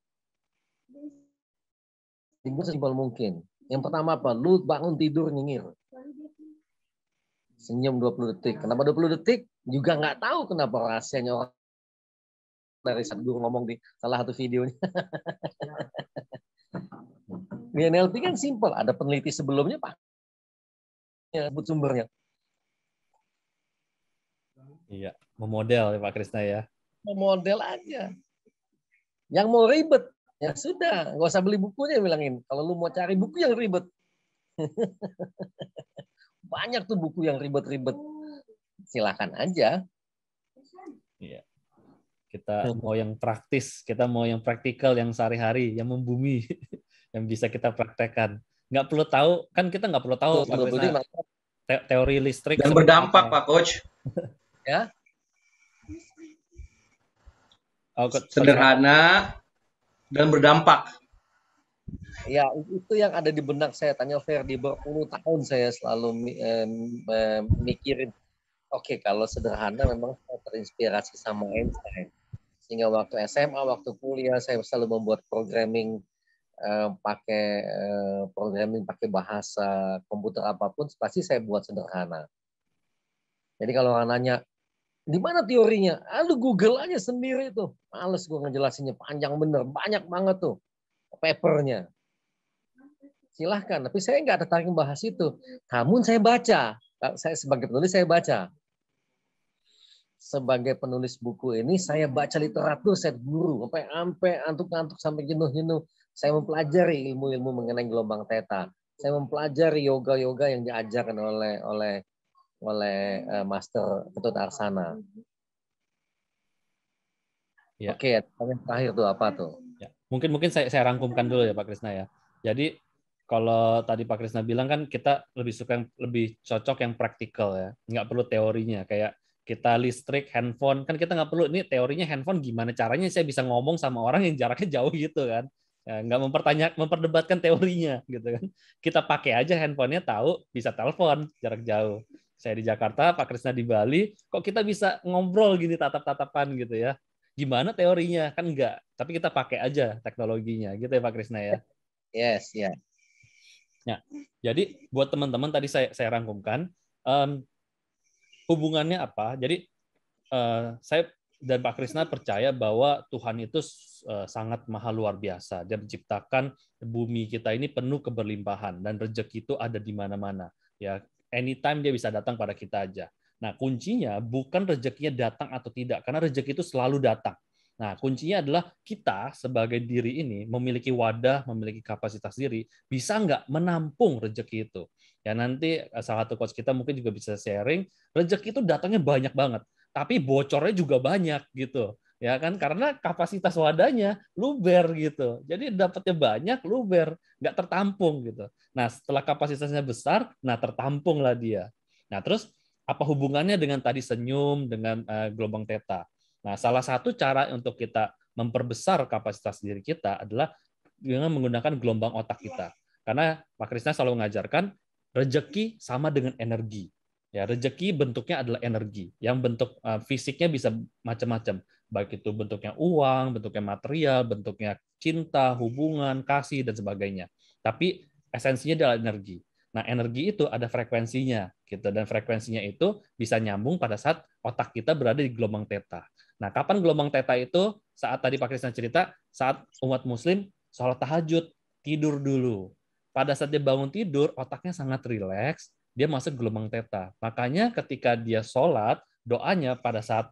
Yang pertama apa? Lu bangun tidur nyengir. Senyum 20 detik. Kenapa 20 detik? Juga nggak tahu kenapa rahasianya orang dari saat guru ngomong di salah satu videonya. Di NLP kan simpel. Ada peneliti sebelumnya, Pak. Ya, sebut sumbernya. Iya, memodel ya Pak Krisna ya. Model aja. Yang mau ribet, ya sudah. Nggak usah beli bukunya, bilangin. Kalau lu mau cari buku yang ribet. Banyak tuh buku yang ribet-ribet. Silakan aja. Iya. Kita mau yang praktis, kita mau yang praktikal, yang sehari-hari, yang membumi, yang bisa kita praktekkan. Nggak perlu tahu, kan kita nggak perlu tahu Pak Krisna, teori listrik dan berdampak, Pak Coach. Ya. Sederhana dan berdampak. Ya, itu yang ada di benak saya. Tanya Ferdi, berpuluh tahun saya selalu mikirin, oke, kalau sederhana memang saya terinspirasi sama Einstein. Sehingga waktu SMA, waktu kuliah, saya selalu membuat programming pakai bahasa komputer apapun, pasti saya buat sederhana. Jadi kalau orang nanya, di mana teorinya? Lu Google aja sendiri tuh. Males gue ngejelasinnya, panjang bener, banyak banget tuh papernya. Silahkan, tapi saya nggak tertarik membahas itu. Namun saya baca, saya sebagai penulis saya baca. Sebagai penulis buku ini saya baca literatur, saya guru sampai antuk-antuk, sampai jenuh-jenuh. Saya mempelajari ilmu-ilmu mengenai gelombang theta. Saya mempelajari yoga-yoga yang diajarkan oleh Master Ketut Arsana. Ya. Oke, yang terakhir tuh apa tuh? Ya. Mungkin saya rangkumkan dulu ya Pak Krisna ya. Jadi kalau tadi Pak Krisna bilang kan kita lebih cocok yang praktikal ya, nggak perlu teorinya. Kayak kita listrik, handphone, kan kita nggak perlu, ini teorinya handphone gimana caranya saya bisa ngomong sama orang yang jaraknya jauh gitu kan. Ya, nggak memperdebatkan teorinya gitu kan. Kita pakai aja handphonenya, tahu bisa telepon jarak jauh. Saya di Jakarta, Pak Krisna di Bali, kok kita bisa ngobrol gini tatap-tatapan gitu ya. Gimana teorinya? Kan enggak, tapi kita pakai aja teknologinya gitu ya Pak Krisna ya. Yes, ya. Yeah. Nah, jadi buat teman-teman tadi saya rangkumkan hubungannya apa. Jadi saya dan Pak Krisna percaya bahwa Tuhan itu sangat maha luar biasa. Dia menciptakan bumi kita ini penuh keberlimpahan dan rezeki itu ada di mana-mana. Ya, anytime dia bisa datang pada kita aja. Nah, kuncinya bukan rezekinya datang atau tidak, karena rezeki itu selalu datang. Nah, kuncinya adalah kita sebagai diri ini memiliki wadah, memiliki kapasitas diri, bisa nggak menampung rezeki itu. Ya nanti salah satu coach kita mungkin juga bisa sharing, rezeki itu datangnya banyak banget, tapi bocornya juga banyak gitu. Ya kan, karena kapasitas wadahnya luber gitu. Jadi dapatnya banyak, luber, nggak tertampung gitu. Nah, setelah kapasitasnya besar, nah tertampunglah dia. Nah, terus apa hubungannya dengan tadi senyum, dengan gelombang theta? Nah, salah satu cara untuk kita memperbesar kapasitas diri kita adalah dengan menggunakan gelombang otak kita. Karena Pak Krisna selalu mengajarkan rezeki sama dengan energi. Ya, rezeki bentuknya adalah energi. Yang bentuk fisiknya bisa macam-macam, baik itu bentuknya uang, bentuknya material, bentuknya cinta, hubungan, kasih dan sebagainya. Tapi esensinya adalah energi. Nah, energi itu ada frekuensinya gitu, dan frekuensinya itu bisa nyambung pada saat otak kita berada di gelombang theta. Nah, kapan gelombang theta itu? Saat tadi Pak Krisna cerita, saat umat muslim sholat tahajud, tidur dulu. Pada saat dia bangun tidur, otaknya sangat rileks, dia masuk gelombang theta. Makanya ketika dia sholat, doanya pada saat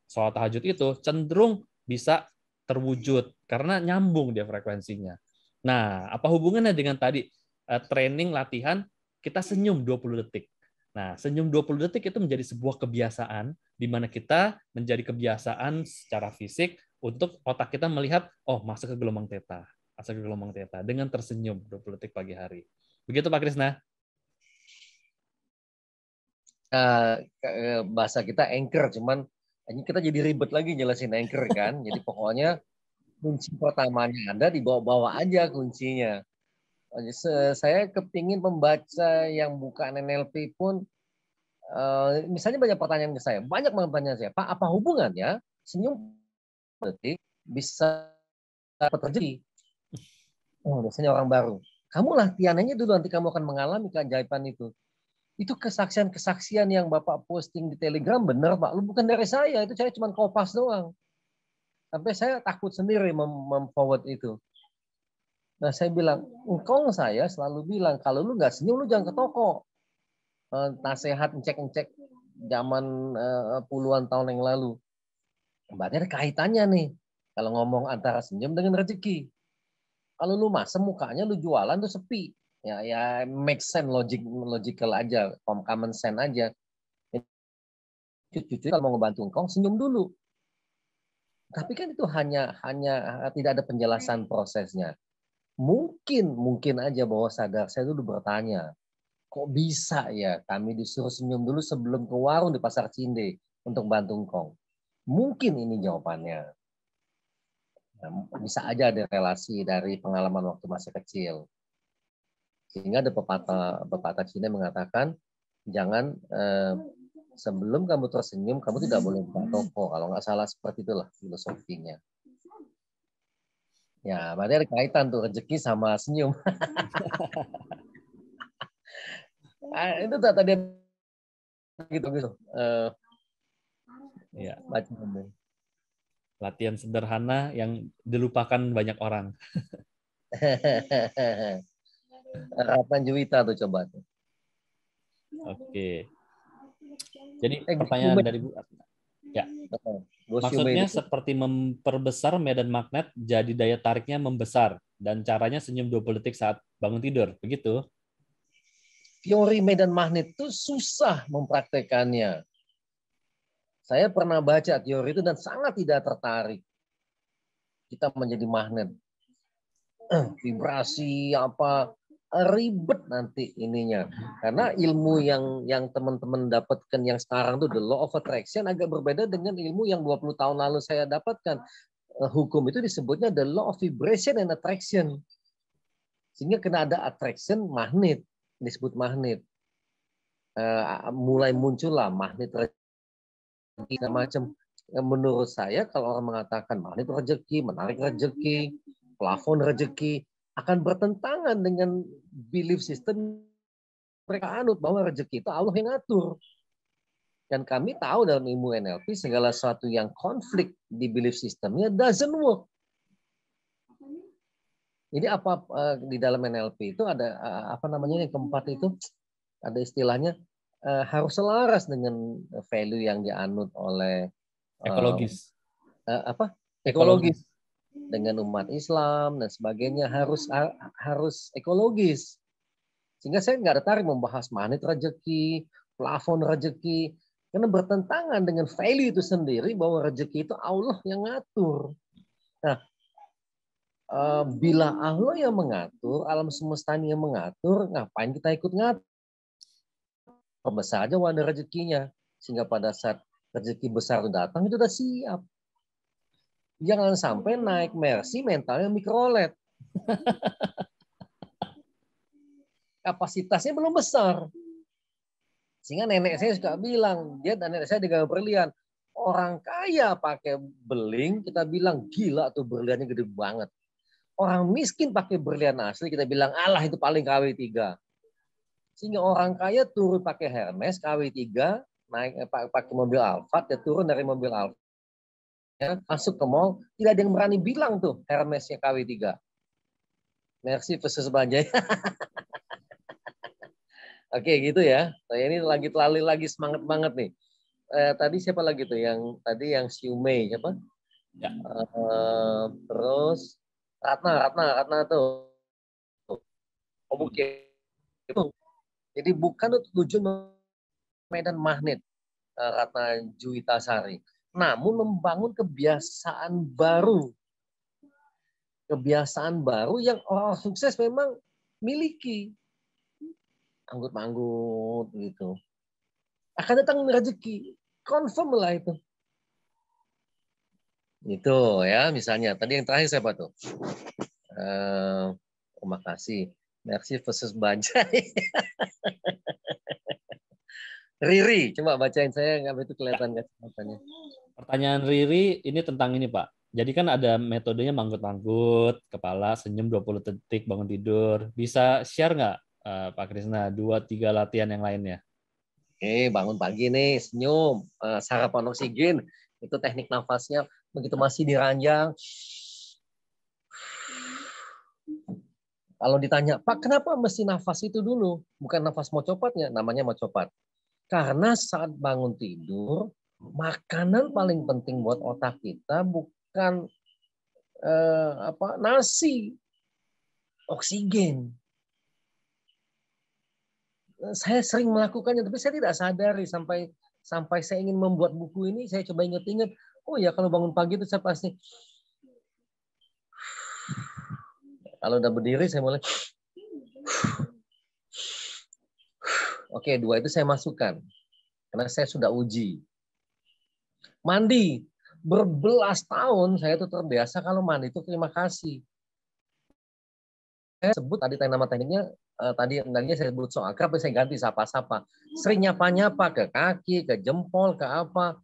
sholat tahajud itu cenderung bisa terwujud, karena nyambung dia frekuensinya. Nah, apa hubungannya dengan tadi training, latihan, kita senyum 20 detik. Nah, senyum 20 detik itu menjadi sebuah kebiasaan, di mana kita menjadi kebiasaan secara fisik untuk otak kita melihat, oh masuk ke gelombang theta, masuk ke gelombang theta, dengan tersenyum 20 detik pagi hari. Begitu Pak Krisna? Bahasa kita anchor, cuman ini kita jadi ribet lagi jelasin anchor kan. Jadi pokoknya kunci pertamanya ada, dibawa-bawa aja kuncinya. Saya kepingin pembaca yang bukan NLP pun, misalnya banyak pertanyaan ke saya, banyak pertanyaan saya, Pak, apa hubungannya senyum detik bisa dapat rezeki? Oh, biasanya orang baru. Kamu latihannya dulu, nanti kamu akan mengalami keajaiban itu. Itu kesaksian-kesaksian yang Bapak posting di Telegram benar, Pak. Lu bukan dari saya, itu saya cuma kopas doang. Sampai saya takut sendiri mem-forward itu. Nah, saya bilang, engkong saya selalu bilang, kalau lu nggak senyum, lu jangan ke toko. Nasihat ngecek-ngecek zaman puluhan tahun yang lalu. Berarti ada kaitannya nih. Kalau ngomong antara senyum dengan rezeki. Kalau lu masem mukanya, lu jualan tuh sepi. Ya make sense, logical aja, common sense aja. Cucu kalau mau ngebantu engkong, senyum dulu. Tapi kan itu hanya tidak ada penjelasan prosesnya. Mungkin aja bahwa sadar saya dulu bertanya, kok bisa ya kami disuruh senyum dulu sebelum ke warung di Pasar Cinde untuk bantu engkong. Mungkin ini jawabannya. Nah, bisa aja ada relasi dari pengalaman waktu masih kecil. Sehingga ada pepatah Cina mengatakan, jangan sebelum kamu tersenyum, kamu tidak boleh buka toko. Kalau nggak salah seperti itulah filosofinya. Ya, berarti ada kaitan tuh rezeki sama senyum. Itu tadi gitu. Ya. Baca. Latihan sederhana yang dilupakan banyak orang. Harapan Juwita tuh coba tuh. Oke. Jadi pertanyaan dari Bu. Ya. Maksudnya seperti memperbesar medan magnet jadi daya tariknya membesar dan caranya senyum 20 detik saat bangun tidur. Begitu? Teori medan magnet itu susah mempraktekannya. Saya pernah baca teori itu dan sangat tidak tertarik. Kita menjadi magnet. Vibrasi apa ribet nanti ininya. Karena ilmu yang teman-teman dapatkan yang sekarang tuh the law of attraction agak berbeda dengan ilmu yang 20 tahun lalu saya dapatkan. Hukum itu disebutnya the law of vibration and attraction. Sehingga kena ada attraction magnet, disebut magnet. Mulai muncullah magnet macam. Menurut saya kalau orang mengatakan magnet rezeki, menarik rezeki, plafon rezeki, akan bertentangan dengan belief system mereka anut bahwa rezeki itu Allah yang ngatur. Dan kami tahu dalam ilmu NLP segala sesuatu yang konflik di belief systemnya doesn't work. Jadi apa di dalam NLP itu ada apa namanya yang keempat itu ada istilahnya harus selaras dengan value yang dianut oleh ekologis. Ekologis dengan umat Islam dan sebagainya harus ekologis. Sehingga saya nggak tertarik membahas magnet rezeki, plafon rezeki, karena bertentangan dengan value itu sendiri bahwa rezeki itu Allah yang ngatur. Nah, bila Allah yang mengatur, alam semesta yang mengatur, ngapain kita ikut ngatur? Besar aja wadah rezekinya, sehingga pada saat rezeki besar datang itu udah siap. Jangan sampai naik Mercy mentalnya mikrolet. Kapasitasnya belum besar. Sehingga nenek saya suka bilang, dia dan nenek saya dengan berlian. Orang kaya pakai beling, kita bilang gila tuh berliannya gede banget. Orang miskin pakai berlian asli, kita bilang alah itu paling KW3. Sehingga orang kaya turun pakai Hermes KW3, naik pakai mobil Alphard, dia turun dari mobil Alphard, masuk ke mall, tidak ada yang berani bilang tuh Hermesnya KW3. Merci versus Bajai. Oke gitu ya. Saya ini lagi semangat banget nih. Tadi siapa lagi tuh yang tadi yang Siumei siapa? Ya. Terus Ratna tuh. Oh bukan. Jadi bukan tujuan medan magnet Ratna Juwitasari. Namun membangun kebiasaan baru. Kebiasaan baru yang orang sukses memang miliki. Anggut-anggut gitu. Akan datang rezeki. Confirm lah itu. Itu ya misalnya. Tadi yang terakhir siapa tuh? Terima kasih. Merci versus Bajai. Riri, coba bacain saya nggak itu kelihatan kacamatanya. Pertanyaan Riri ini tentang ini Pak. Jadi kan ada metodenya manggut-manggut, kepala, senyum 20 detik, bangun tidur. Bisa share nggak, Pak Krisna, 2-3 latihan yang lainnya? Bangun pagi nih, senyum, sarapan oksigen, itu teknik nafasnya begitu masih diranjang. Kalau ditanya, Pak, kenapa mesti nafas itu dulu? Bukan nafas mau copatnya, namanya mau copat. Karena saat bangun tidur, makanan paling penting buat otak kita bukan nasi, oksigen. Saya sering melakukannya, tapi saya tidak sadari sampai saya ingin membuat buku ini, saya coba ingat-ingat, oh ya kalau bangun pagi itu saya pasti, kalau udah berdiri saya mulai, oke, 2 itu saya masukkan, karena saya sudah uji. Mandi, berbelas tahun saya itu terbiasa kalau mandi itu terima kasih. Saya sebut tadi nama tekniknya, tadinya saya sebut so akrab, saya ganti sapa-sapa. Sering nyapa-nyapa ke kaki, ke jempol, ke apa.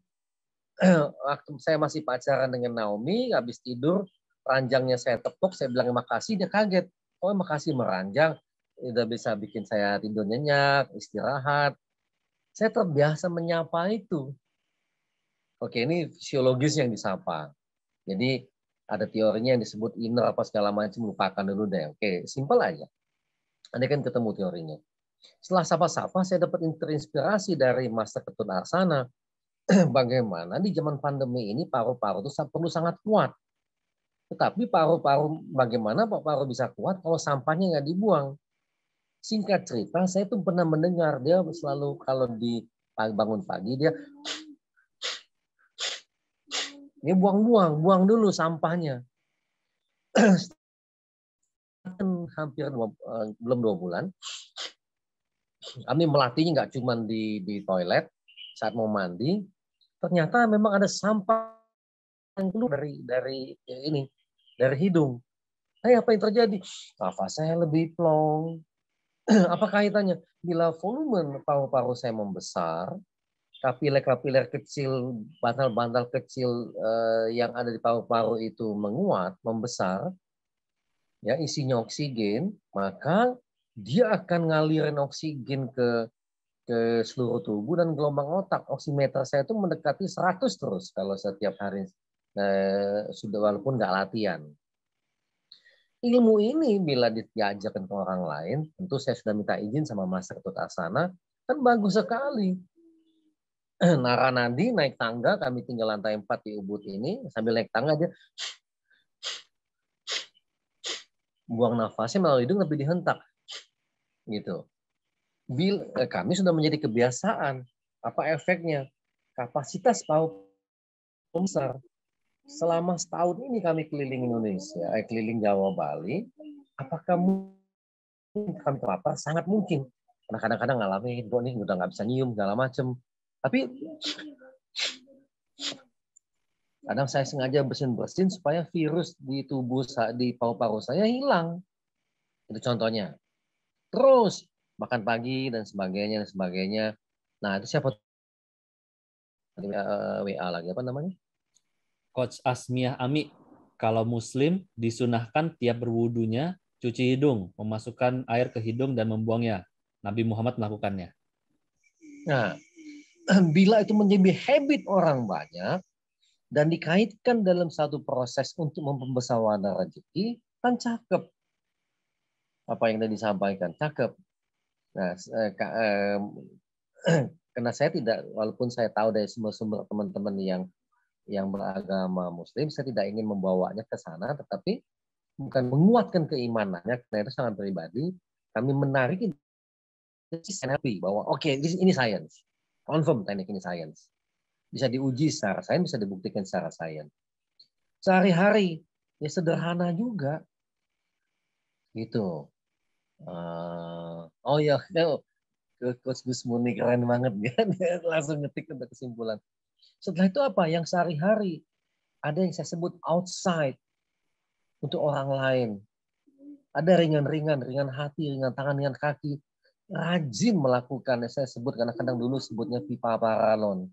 Waktu saya masih pacaran dengan Naomi, habis tidur, ranjangnya saya tepuk, saya bilang makasih, dia kaget. Oh makasih meranjang, udah bisa bikin saya tidur nyenyak, istirahat. Saya terbiasa menyapa itu. Oke, ini fisiologis yang disapa. Jadi ada teorinya yang disebut inner apa segala macam, lupakan dulu deh. Oke, simpel aja. Anda kan ketemu teorinya. Setelah sapa-sapa, saya dapat terinspirasi dari Master Ketut Arsana. Bagaimana di zaman pandemi ini paru-paru itu perlu sangat kuat. Tetapi paru-paru, bagaimana paru bisa kuat kalau sampahnya nggak dibuang? Singkat cerita, saya tuh pernah mendengar dia selalu kalau di bangun pagi dia buang dulu sampahnya. Hampir belum 2 bulan, kami melatihnya nggak cuma di toilet saat mau mandi, ternyata memang ada sampah yang keluar dari hidung. Apa yang terjadi? Nafas saya lebih plong. Apa kaitannya? Bila volume paru-paru saya membesar, kapiler-kapiler kecil, bantal-bantal kecil yang ada di paru-paru itu menguat, membesar, ya isinya oksigen, maka dia akan ngalirin oksigen ke seluruh tubuh dan gelombang otak. Oximeter saya itu mendekati 100 terus kalau setiap hari sudah walaupun nggak latihan. Ilmu ini bila diajarkan ke orang lain, tentu saya sudah minta izin sama Master Ketut Arsana, kan bagus sekali. Naranadi naik tangga, kami tinggal lantai 4 di Ubud ini, sambil naik tangga dia buang nafasnya melalui hidung tapi dihentak. Gitu. Kami sudah menjadi kebiasaan. Apa efeknya? Kapasitas paru besar. Selama setahun ini kami keliling Indonesia, keliling Jawa Bali, apakah mungkin kami terpapar? Sangat mungkin. Karena kadang-kadang ngalamin, gue nih udah nggak bisa nyium, segala macem. Tapi kadang saya sengaja bersin-bersin supaya virus di tubuh, di paru-paru saya hilang. Itu contohnya. Terus makan pagi dan sebagainya. Nah itu siapa WA lagi apa namanya? Coach Asmiah Ami, kalau Muslim disunahkan tiap berwudunya cuci hidung, memasukkan air ke hidung dan membuangnya. Nabi Muhammad melakukannya. Nah, bila itu menjadi habit orang banyak dan dikaitkan dalam satu proses untuk membesar wadah rezeki, kan cakep. Apa yang tadi disampaikan, cakep. Nah, karena saya tidak, walaupun saya tahu dari sumber-sumber teman-teman yang beragama Muslim, saya tidak ingin membawanya ke sana, tetapi bukan menguatkan keimanannya, karena itu sangat pribadi. Kami menarik bahwa oke, ini sains, confirm teknik ini sains, bisa diuji secara sains, bisa dibuktikan secara sains. Sehari-hari ya sederhana juga, gitu. Oh ya, Coach Gus Muni keren banget kan, langsung ngetik untuk kesimpulan. Setelah itu apa? Yang sehari-hari ada yang saya sebut outside untuk orang lain. Ada ringan-ringan, ringan hati, ringan tangan, ringan kaki. Rajin melakukan, saya sebut kadang-kadang dulu sebutnya pipa paralon.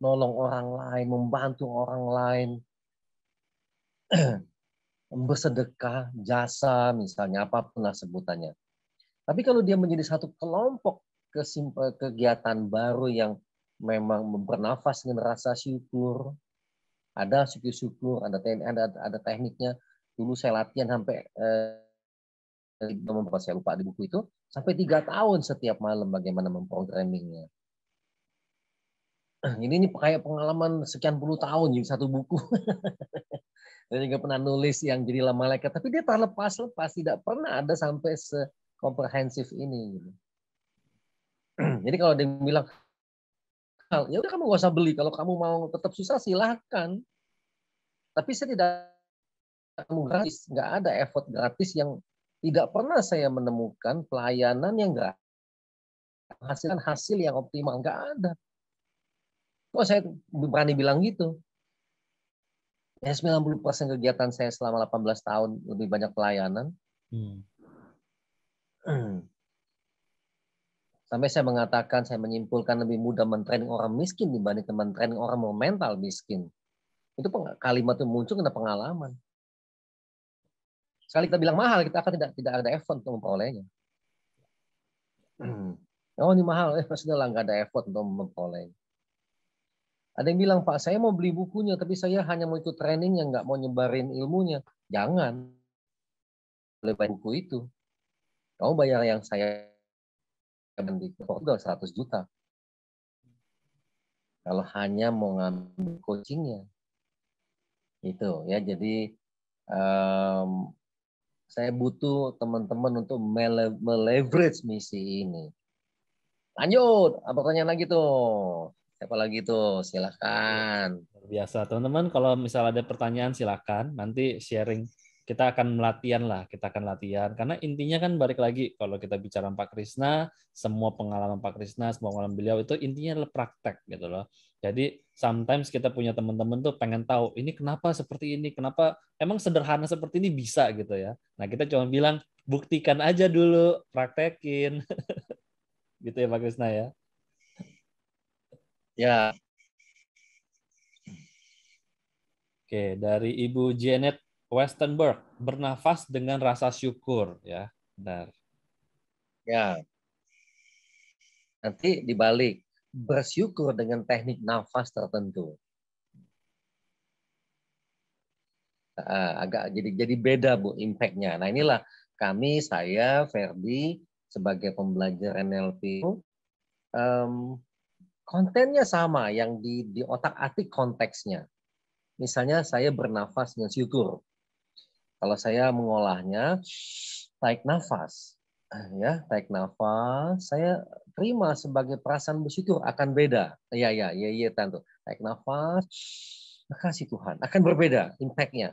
Nolong orang lain, membantu orang lain. bersedekah, jasa, misalnya apapun lah sebutannya. Tapi kalau dia menjadi satu kelompok kegiatan baru yang memang bernafas dengan rasa syukur, ada syukur, ada tekniknya. Dulu saya latihan sampai saya lupa di buku itu sampai 3 tahun setiap malam bagaimana memprogrammingnya. Ini kayak pengalaman sekian puluh tahun jadi satu buku. Saya juga pernah nulis yang jadilah malaikat, tapi dia terlepas-lepas, tidak pernah ada sampai sekomprehensif ini. Jadi kalau dia bilang, ya udah kamu nggak usah beli, kalau kamu mau tetap susah silahkan. Tapi saya tidak kamu gratis, nggak ada effort gratis yang tidak pernah saya menemukan pelayanan yang gratis, menghasilkan hasil yang optimal, nggak ada. Kok saya berani bilang gitu? Ya 90% kegiatan saya selama 18 tahun lebih banyak pelayanan. Sampai saya mengatakan, saya menyimpulkan lebih mudah mentraining orang miskin dibandingkan mentraining orang mental miskin. Itu kalimat itu muncul karena pengalaman. Sekali kita bilang mahal, kita akan tidak ada effort untuk memperolehnya. Oh ini mahal, sudah nggak ada effort untuk memperolehnya. Ada yang bilang, Pak, saya mau beli bukunya, tapi saya hanya mau ikut training yang nggak mau nyebarin ilmunya. Jangan. Boleh bayar buku itu. Kamu bayar yang saya di Portugal 100 juta. Kalau hanya mau ngambil coachingnya. Itu ya, jadi saya butuh teman-teman untuk meleverage misi ini. Lanjut, apa pertanyaan lagi tuh? Siapa lagi tuh? Silakan. Biasa teman-teman, kalau misal ada pertanyaan silakan, nanti sharing. Kita akan latihan karena intinya kan balik lagi kalau kita bicara Pak Krisna, semua pengalaman Pak Krisna, semua pengalaman beliau itu intinya adalah praktek gitu loh. Jadi sometimes kita punya teman-teman tuh pengen tahu ini kenapa seperti ini, kenapa emang sederhana seperti ini bisa gitu ya. Nah, kita cuma bilang buktikan aja dulu, praktekin. Gitu ya Pak Krisna ya. Ya. Oke, dari Ibu Janet Westenberg, bernafas dengan rasa syukur ya. Benar. Ya. Nanti dibalik, bersyukur dengan teknik nafas tertentu. Agak jadi beda Bu impact-nya. Nah, inilah saya Ferdi sebagai pembelajar NLP kontennya sama yang di otak-atik konteksnya. Misalnya saya bernafas dengan syukur. Kalau saya mengolahnya, tarik nafas. Ya, tarik nafas, saya terima sebagai perasaan bersyukur akan beda. Iya, tentu. Tarik nafas, makasih Tuhan. Akan berbeda impact-nya.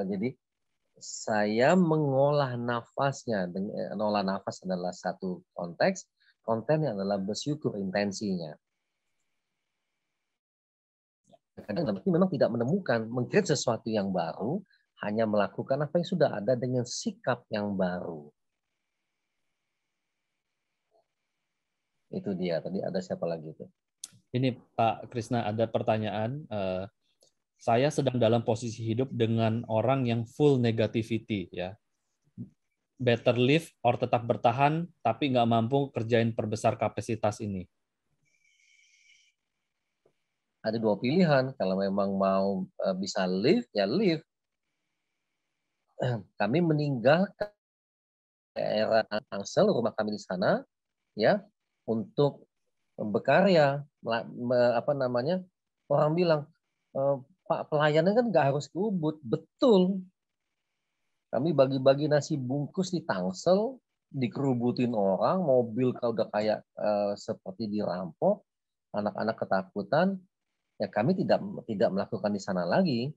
Jadi, saya mengolah nafasnya. Mengolah nafas adalah satu konteks. Kontennya adalah bersyukur intensinya. Kadang tapi memang tidak menemukan, mengkreat sesuatu yang baru, hanya melakukan apa yang sudah ada dengan sikap yang baru. Itu dia. Tadi ada siapa lagi itu? Ini Pak Krisna ada pertanyaan. Saya sedang dalam posisi hidup dengan orang yang full negativity ya. Better live or tetap bertahan tapi nggak mampu kerjain perbesar kapasitas ini. Ada dua pilihan. Kalau memang mau bisa live, ya live. Kami meninggalkan daerah Tangsel, rumah kami di sana, ya, untuk berkarya. Apa namanya? Orang bilang, Pak, pelayanan kan nggak harus ke Ubud. Betul. Kami bagi-bagi nasi bungkus di Tangsel, dikerubutin orang, mobil kalau udah kayak seperti dirampok, anak-anak ketakutan. Ya kami tidak melakukan di sana lagi.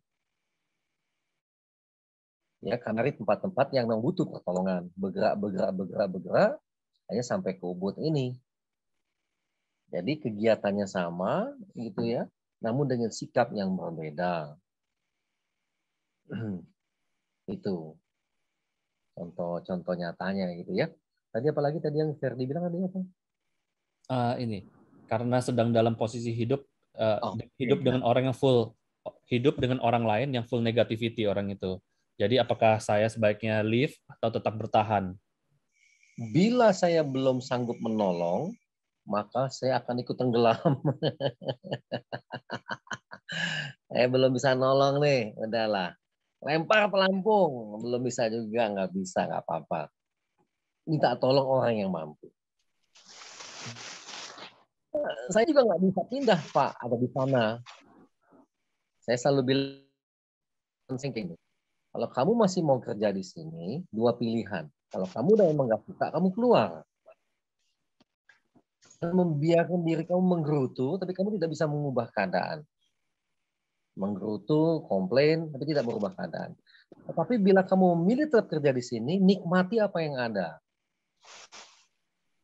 Ya karena di tempat-tempat yang butuh pertolongan, bergerak, hanya sampai ke Ubud ini. Jadi kegiatannya sama, gitu ya, namun dengan sikap yang berbeda. Itu contoh nyatanya, gitu ya. Tadi apalagi tadi yang Ferdi bilang tadi apa? Ini karena sedang dalam posisi hidup dengan orang yang full hidup dengan orang lain yang full negativity orang itu. Jadi apakah saya sebaiknya leave atau tetap bertahan? Bila saya belum sanggup menolong, maka saya akan ikut tenggelam. Saya belum bisa nolong nih, udahlah. Lempar pelampung, belum bisa juga, nggak bisa, nggak apa-apa. Minta tolong orang yang mampu. Saya juga nggak bisa pindah, Pak, ada di sana. Saya selalu bilang gini, kalau kamu masih mau kerja di sini, dua pilihan. Kalau kamu udah emang nggak suka, kamu keluar. Membiarkan diri kamu menggerutu, tapi kamu tidak bisa mengubah keadaan. Menggerutu, komplain, tapi tidak berubah keadaan. Tetapi bila kamu memilih tetap kerja di sini, nikmati apa yang ada.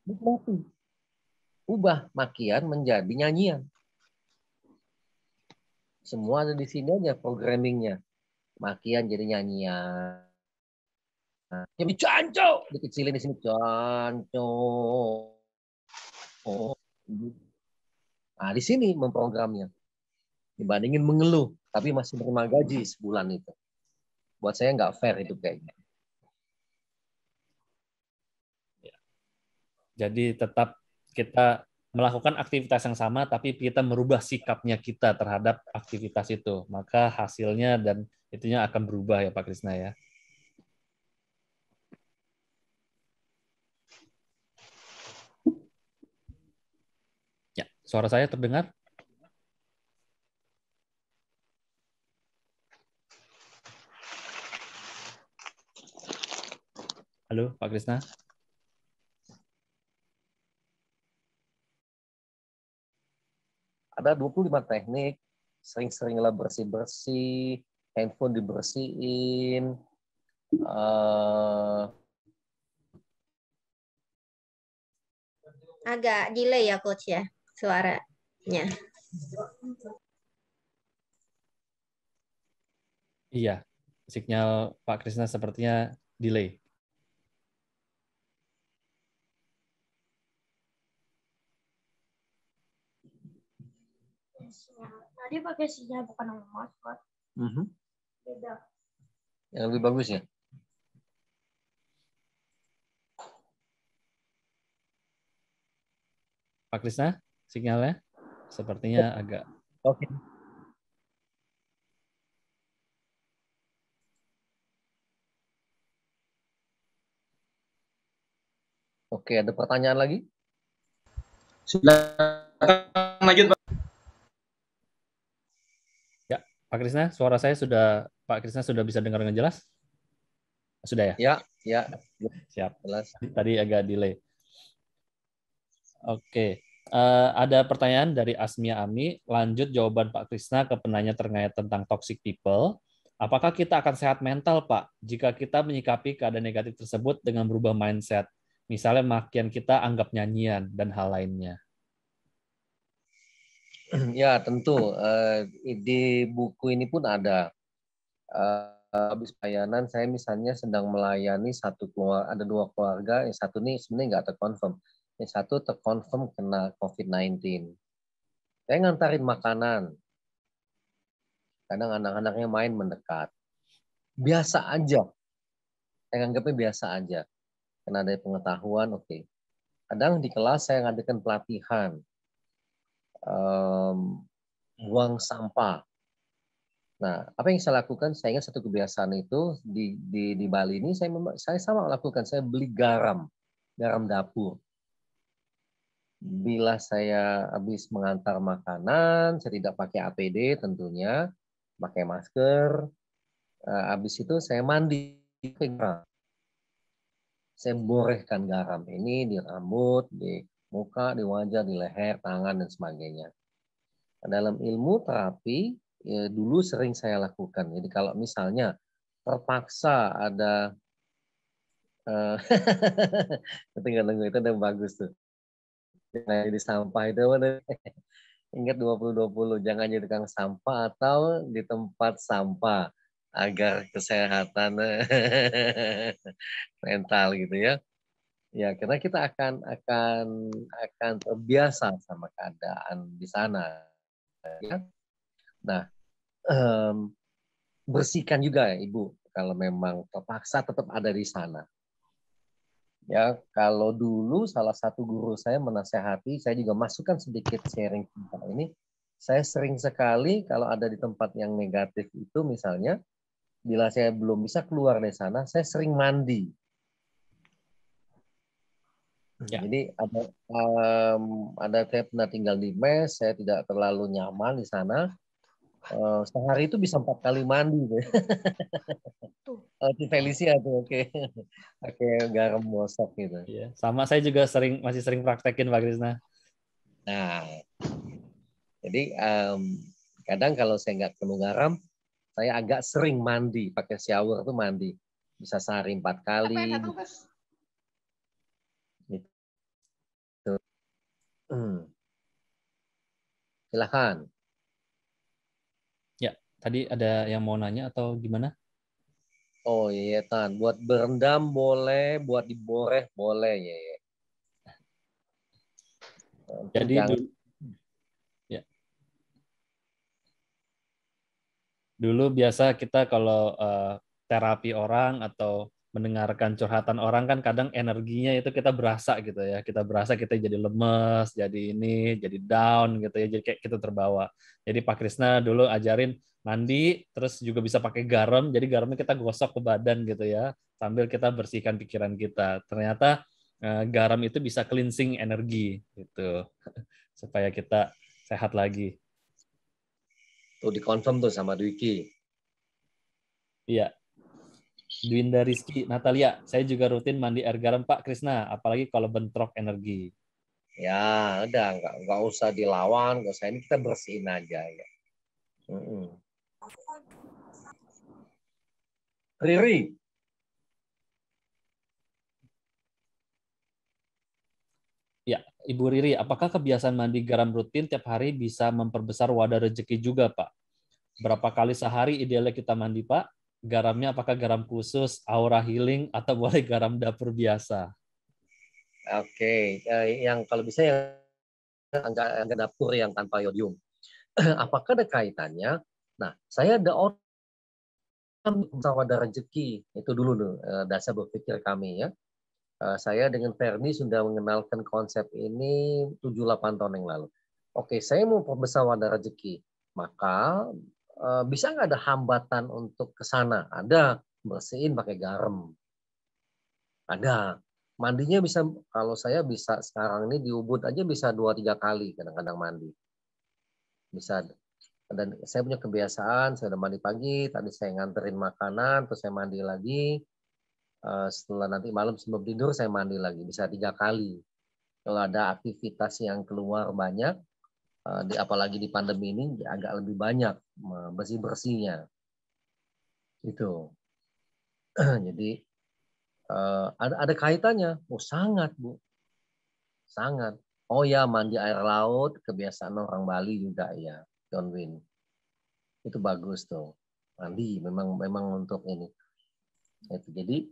Nikmati. Ubah makian menjadi nyanyian. Semua ada di sini aja programmingnya. Makian jadi nyanyian. Jadi canco, dikecilin di sini canco. Nah, di sini memprogramnya. Dibandingin mengeluh, tapi masih menerima gaji sebulan itu. Buat saya nggak fair hidup kayaknya. Jadi tetap kita melakukan aktivitas yang sama, tapi kita merubah sikapnya kita terhadap aktivitas itu. Maka hasilnya dan itunya akan berubah ya Pak Krisna ya. Ya, suara saya terdengar? Halo, Pak Krisna? Ada 25 teknik, sering-seringlah bersih-bersih, handphone dibersihin, Agak delay ya coach ya suaranya. Iya, sinyal Pak Krisna sepertinya delay. Tadi pakai sinyal bukan hotspot. Beda. yang lebih bagus ya. Pak Krisna, sinyalnya sepertinya agak... Oke. Oke, ada pertanyaan lagi? Silakan lanjut, Pak. Ya, Pak Krisna, suara saya sudah, Pak Krisna sudah bisa dengar dengan jelas? Sudah ya? Ya. Siap. Jelas. Tadi agak delay. Oke. Ada pertanyaan dari Asmia Ami. Lanjut jawaban Pak Krisna ke penanya terkait tentang toxic people. Apakah kita akan sehat mental, Pak, jika kita menyikapi keadaan negatif tersebut dengan berubah mindset? Misalnya makian kita anggap nyanyian dan hal lainnya. Ya, tentu. Di buku ini pun ada. Habis pelayanan, saya misalnya sedang melayani ada dua keluarga. Yang satu ini sebenarnya nggak terkonfirm. Yang satu terkonfirm kena COVID-19. Saya ngantarin makanan. Kadang anak-anaknya main mendekat. Biasa aja. Saya anggapnya biasa aja. Karena ada pengetahuan, oke. Kadang di kelas saya ngadakan pelatihan. Buang sampah. Nah, apa yang saya lakukan? Saya ingat satu kebiasaan itu di Bali ini saya sama lakukan. Saya beli garam dapur. Bila saya habis mengantar makanan, saya tidak pakai APD tentunya, pakai masker. Habis itu saya mandi. Saya borehkan garam ini di rambut, di muka, di wajah, di leher, tangan, dan sebagainya. Dalam ilmu terapi, ya, dulu sering saya lakukan. Jadi kalau misalnya terpaksa ada tunggu itu udah bagus tuh. Nah, di sampah itu ingat 2020, jangan jadi tukang sampah atau di tempat sampah agar kesehatan mental gitu ya. Ya, karena kita akan terbiasa sama keadaan di sana. Ya. Nah, bersihkan juga ya, Ibu, kalau memang terpaksa tetap ada di sana. Ya, kalau dulu salah satu guru saya menasehati, saya juga masukkan sedikit sharing tentang ini. Saya sering sekali kalau ada di tempat yang negatif itu, misalnya, bila saya belum bisa keluar dari sana, saya sering mandi. Ya. Jadi ada saya pernah tinggal di mes, saya tidak terlalu nyaman di sana. Sehari itu bisa 4 kali mandi. Di Felicia tuh, oke. Pakai garam gosok gitu. Iya, sama saya juga masih sering praktekin Pak Krisna. Nah, jadi kadang kalau saya nggak penuh garam, saya agak sering mandi, pakai shower tuh mandi. Bisa sehari 4 kali. Gitu. Silakan. Ya, tadi ada yang mau nanya atau gimana? Oh iya, Tan. Buat berendam boleh, buat diboreh boleh ya. Jadi jangan. Dulu biasa kita kalau terapi orang atau mendengarkan curhatan orang kan kadang energinya itu kita berasa gitu ya. Kita berasa kita jadi lemes, jadi ini, jadi down gitu ya. Jadi kayak kita terbawa. Jadi Pak Krisna dulu ajarin mandi, terus juga bisa pakai garam. Jadi garamnya kita gosok ke badan gitu ya. Sambil kita bersihkan pikiran kita. Ternyata garam itu bisa cleansing energi gitu. Supaya kita sehat lagi. Tuh dikonfirm tuh sama Dwiki. Iya. Dwinda Rizky Natalia, saya juga rutin mandi air garam Pak Krisna, apalagi kalau bentrok energi. Ya, udah nggak usah dilawan, nggak usah ini, kita bersihin aja ya. Riri. Ya, Ibu Riri, apakah kebiasaan mandi garam rutin tiap hari bisa memperbesar wadah rezeki juga, Pak? Berapa kali sehari idealnya kita mandi, Pak? Garamnya apakah garam khusus, aura healing, atau boleh garam dapur biasa? Oke, yang kalau bisa yang agak dapur yang tanpa yodium. Apakah ada kaitannya? Nah, saya ada orang wadah rezeki, itu dulu tuh dasar berpikir kami ya. Saya dengan Ferdi sudah mengenalkan konsep ini 7-8 tahun yang lalu. Oke, saya mau perbesar wadah rezeki. Maka bisa nggak ada hambatan untuk ke sana? Ada, bersihin pakai garam. Ada. Mandinya bisa, kalau saya bisa sekarang ini di Ubud aja bisa 2-3 kali kadang-kadang mandi. Bisa. Dan saya punya kebiasaan, saya udah mandi pagi, tadi saya nganterin makanan, terus saya mandi lagi. Setelah nanti malam sebelum tidur saya mandi lagi, bisa 3 kali. Kalau ada aktivitas yang keluar banyak, apalagi di pandemi ini agak lebih banyak bersih-bersihnya. Itu. Jadi ada kaitannya. Oh, sangat, Bu. Sangat. Oh ya, mandi air laut, kebiasaan orang Bali juga ya, John Win. Itu bagus tuh. Mandi memang untuk ini. Itu. Jadi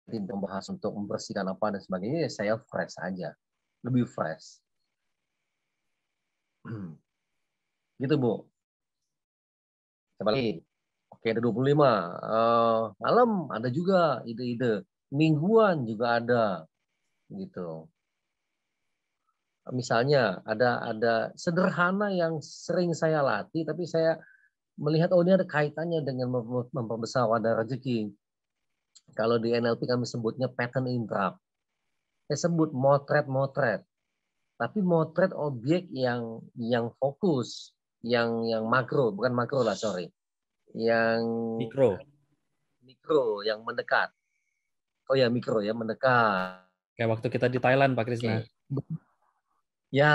membahas untuk membersihkan apa dan sebagainya, saya fresh aja. Lebih fresh. Gitu, Bu. Coba lagi. Oke, ada 25. Malam ada juga ide-ide. Mingguan juga ada. Gitu. Misalnya ada sederhana yang sering saya latih, tapi saya melihat oh ini ada kaitannya dengan memperbesar wadah rezeki. Kalau di NLP kami sebutnya pattern interrupt. Saya sebut motret. Tapi motret objek yang fokus, yang makro, bukan makro lah, sorry. Yang mikro, yang mendekat. Oh ya, mikro ya, mendekat. Kayak waktu kita di Thailand, Pak Krisna. Ya,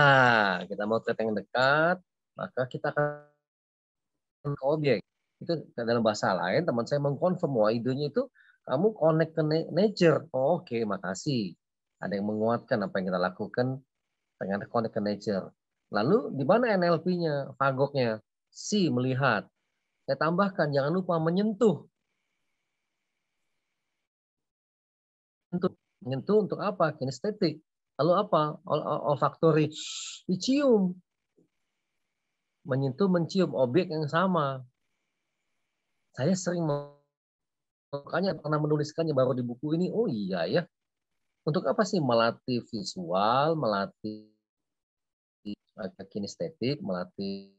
kita motret yang dekat, maka kita akan ke objek. Itu dalam bahasa lain, teman saya mengkonfirm bahwa idenya itu kamu connect ke nature. Oh, oke, makasih. Ada yang menguatkan apa yang kita lakukan dengan connect ke nature. Lalu di mana NLP-nya, fagoknya? Si melihat. Saya tambahkan jangan lupa menyentuh. Menyentuh untuk apa? Kinestetik. Lalu apa? Olfaktori. Dicium. menyentuh, mencium objek yang sama. Saya sering makanya pernah menuliskannya baru di buku ini. Oh iya ya, untuk apa sih melatih visual, melatih kinestetik, melatih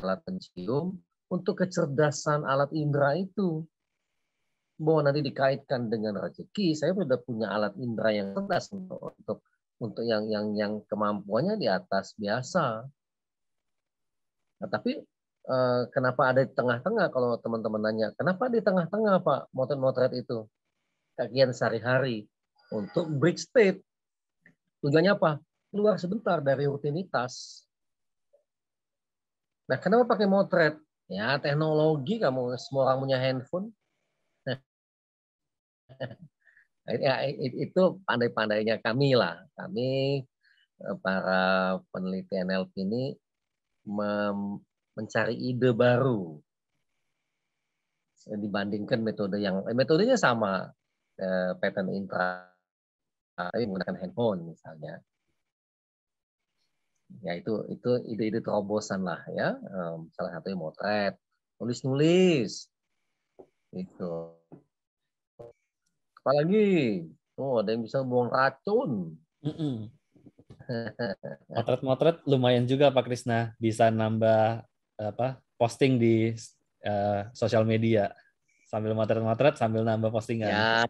alat pencium untuk kecerdasan alat indera itu. Bahwa nanti dikaitkan dengan rezeki, saya sudah punya alat indera yang cerdas untuk yang kemampuannya di atas biasa. Nah, tapi kenapa ada di tengah-tengah? Kalau teman-teman nanya, kenapa di tengah-tengah Pak motret-motret itu? Kajian sehari-hari untuk bridge state. Tujuannya apa? Keluar sebentar dari rutinitas. Nah, kenapa pakai motret? Ya, teknologi, kamu semua orang punya handphone. Ya, itu pandai-pandainya kami lah. Kami para peneliti NLP ini mencari ide baru dibandingkan metodenya sama, pattern intra, tapi menggunakan handphone misalnya. Ya itu ide-ide terobosan lah ya. Salah satunya motret, nulis itu. Apalagi, ada yang bisa buang racun. Motret-motret lumayan juga Pak Krisna, bisa nambah posting di sosial media. Sambil motret-motret sambil nambah postingan. Ya.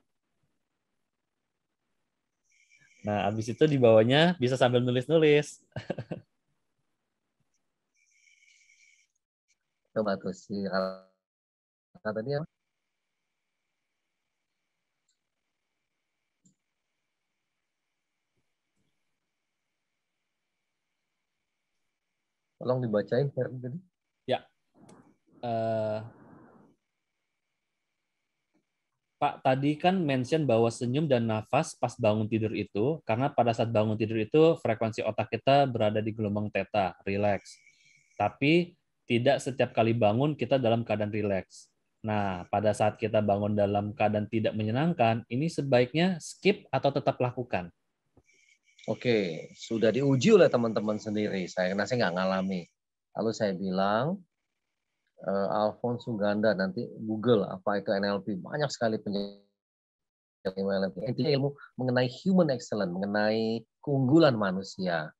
Nah, habis itu di bawahnya bisa sambil nulis-nulis. Coba tuh si kata dia. Tolong dibacain Ferdi tadi. Ya. Pak, tadi kan mention bahwa senyum dan nafas pas bangun tidur itu, karena pada saat bangun tidur itu frekuensi otak kita berada di gelombang theta, relax. Tapi tidak setiap kali bangun kita dalam keadaan relax. Nah, pada saat kita bangun dalam keadaan tidak menyenangkan, ini sebaiknya skip atau tetap lakukan? Oke, sudah diuji oleh teman-teman sendiri. Saya nggak ngalami. Lalu saya bilang, Alphonse Suganda, nanti Google apa itu NLP. Banyak sekali penjelasan NLP. Intinya ilmu mengenai human excellence, mengenai keunggulan manusia.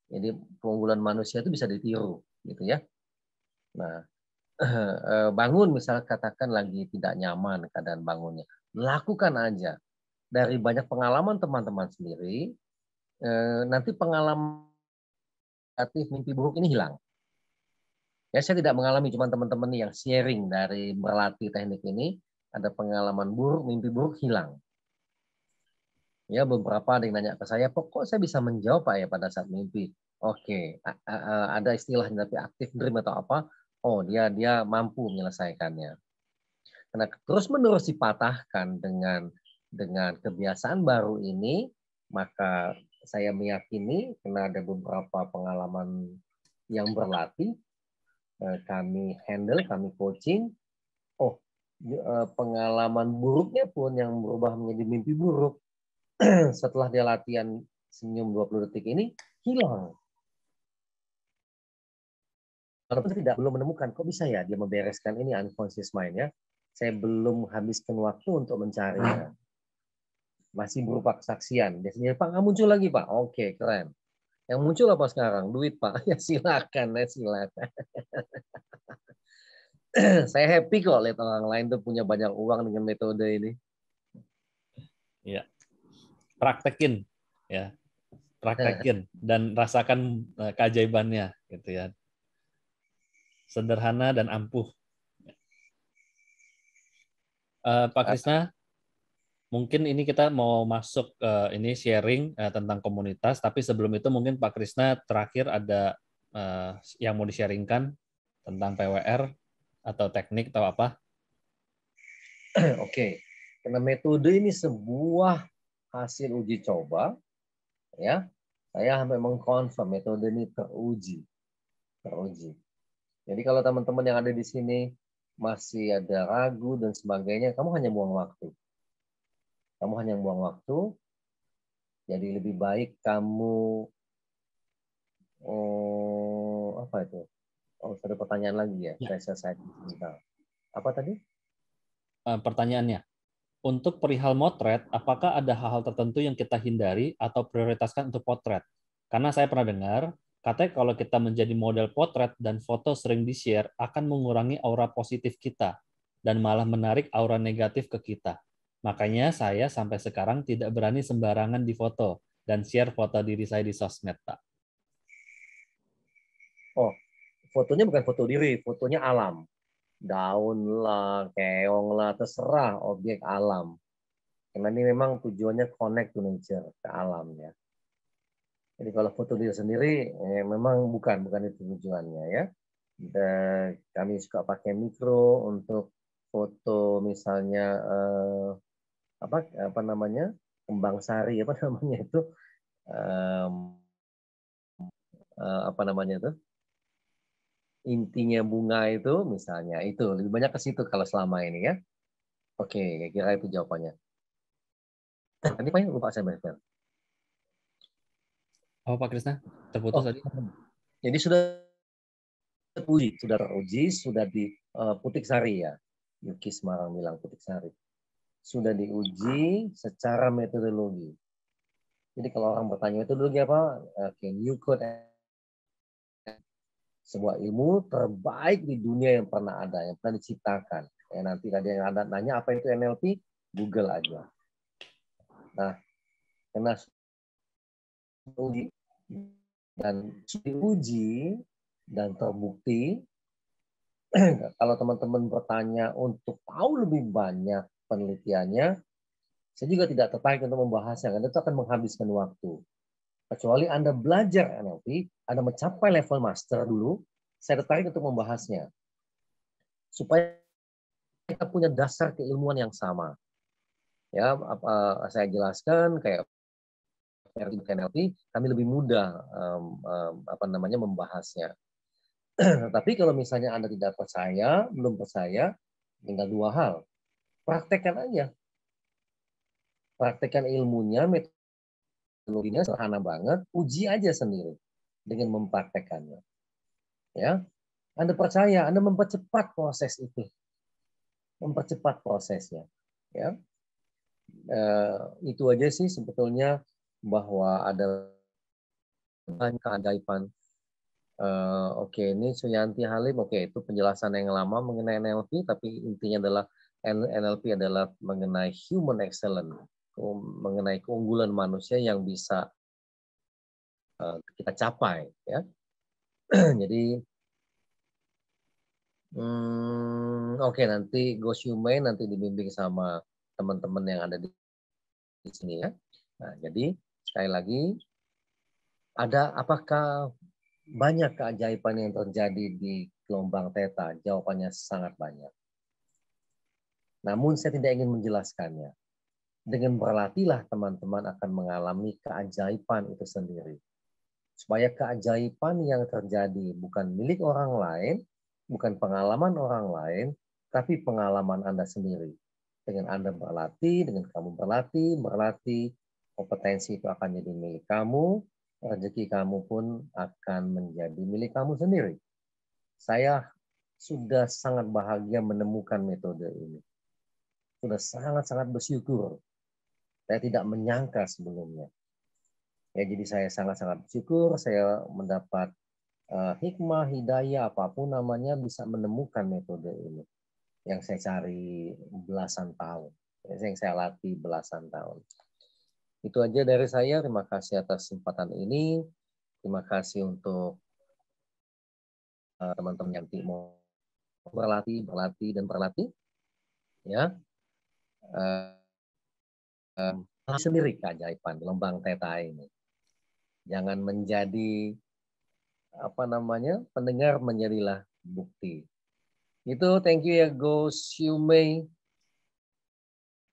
Jadi keunggulan manusia itu bisa ditiru, gitu ya. Nah, bangun misalnya katakan lagi tidak nyaman keadaan bangunnya, lakukan aja. Dari banyak pengalaman teman-teman sendiri, nanti pengalaman mimpi buruk ini hilang. Ya, saya tidak mengalami, cuma teman-teman yang sharing dari berlatih teknik ini, ada pengalaman buruk, mimpi buruk hilang. Ya, beberapa ada yang nanya ke saya, kok saya bisa menjawab Pak ya pada saat mimpi? Oke, ada istilahnya tapi aktif dream atau apa? Oh, dia mampu menyelesaikannya. Karena terus-menerus dipatahkan dengan kebiasaan baru ini, maka saya meyakini karena ada beberapa pengalaman yang berlatih, kami handle, kami coaching, pengalaman buruknya pun yang berubah menjadi mimpi buruk setelah dia latihan senyum 20 detik ini hilang. Walaupun saya belum menemukan kok bisa ya dia membereskan ini unconscious mind ya. Saya belum habiskan waktu untuk mencarinya. Masih berupa kesaksian. Biasanya Pak nggak muncul lagi Pak. Oke, keren. Yang muncul apa sekarang? Duit Pak. Ya silakan, silakan. Saya happy kok lihat orang lain tuh punya banyak uang dengan metode ini. Ya, praktekin ya, praktekin dan rasakan keajaibannya gitu ya. Sederhana dan ampuh. Pak Krisna, mungkin ini kita mau masuk ini sharing tentang komunitas, tapi sebelum itu mungkin Pak Krisna terakhir ada yang mau di-sharingkan tentang PWR atau teknik atau apa? Oke, karena metode ini sebuah hasil uji coba, ya, saya memang confirm metode ini teruji. Jadi kalau teman-teman yang ada di sini masih ada ragu dan sebagainya, kamu hanya buang waktu. Jadi lebih baik kamu apa itu? Oh, ada pertanyaan lagi ya? Ya. Saya sebentar. Apa tadi? Pertanyaannya, untuk perihal motret, apakah ada hal-hal tertentu yang kita hindari atau prioritaskan untuk potret? Karena saya pernah dengar, katanya kalau kita menjadi model potret dan foto sering di-share akan mengurangi aura positif kita dan malah menarik aura negatif ke kita. Makanya saya sampai sekarang tidak berani sembarangan di foto dan share foto diri saya di sosmed, Pak. Oh, fotonya bukan foto diri, fotonya alam. Daun lah, keong lah, terserah objek alam. Karena ini memang tujuannya connect to nature, ke alam ya. Jadi kalau foto diri sendiri, memang bukan itu tujuannya ya. Dan kami suka pakai mikro untuk foto misalnya apa namanya kembang sari apa namanya itu apa namanya itu intinya bunga itu misalnya itu lebih banyak ke situ kalau selama ini ya. Oke, kira itu jawabannya. Tadi Pak lupa saya bayar. Oh, Pak Krisna, terputus tadi. Jadi sudah teruji, sudah di Putik Sari ya. Yuki Semarang bilang Putik Sari. Sudah diuji secara metodologi. Jadi kalau orang bertanya metodologi apa? Can you code sebuah ilmu terbaik di dunia yang pernah ada, yang pernah diciptakan. Ya, nanti ada yang ada nanya apa itu NLP, Google aja. Nah, karena diuji dan terbukti, kalau teman-teman bertanya untuk tahu lebih banyak penelitiannya, saya juga tidak tertarik untuk membahasnya, karena itu akan menghabiskan waktu. Kecuali Anda belajar NLP, Anda mencapai level master dulu, saya tertarik untuk membahasnya. Supaya kita punya dasar keilmuan yang sama. Ya, saya jelaskan kayak NLP, kami lebih mudah membahasnya. Tapi kalau misalnya Anda tidak percaya, belum percaya, tinggal dua hal. Praktekkan aja. Praktekkan ilmunya, metodologinya sederhana banget, uji aja sendiri dengan mempraktekkannya. Ya, Anda percaya, Anda mempercepat proses itu. Mempercepat prosesnya. Ya. Itu aja sih sebetulnya bahwa ada banyak keajaiban. Oke, ini Suyanti Halim. Oke, itu penjelasan yang lama mengenai NLP, tapi intinya adalah NLP adalah mengenai human excellence, mengenai keunggulan manusia yang bisa kita capai. Ya, jadi oke, nanti Go Shumei nanti dibimbing sama teman-teman yang ada di sini ya. Nah, jadi sekali lagi, apakah banyak keajaiban yang terjadi di gelombang Theta? Jawabannya sangat banyak. Namun saya tidak ingin menjelaskannya. Dengan berlatihlah teman-teman akan mengalami keajaiban itu sendiri. Supaya keajaiban yang terjadi bukan milik orang lain, bukan pengalaman orang lain, tapi pengalaman Anda sendiri. Dengan Anda berlatih, dengan kamu berlatih, kompetensi itu akan jadi milik kamu, rezeki kamu pun akan menjadi milik kamu sendiri. Saya sudah sangat bahagia menemukan metode ini. Sudah sangat-sangat bersyukur. Saya tidak menyangka sebelumnya. Ya, jadi saya sangat-sangat bersyukur saya mendapat hikmah, hidayah, apapun namanya, bisa menemukan metode ini yang saya cari belasan tahun, yang saya latih belasan tahun. Itu aja dari saya. Terima kasih atas kesempatan ini. Terima kasih untuk teman-teman yang mau berlatih dan berlatih. Ya, sendiri keajaiban gelombang Theta ini. Jangan menjadi pendengar, menjadilah bukti. Itu, thank you ya Go Shumei.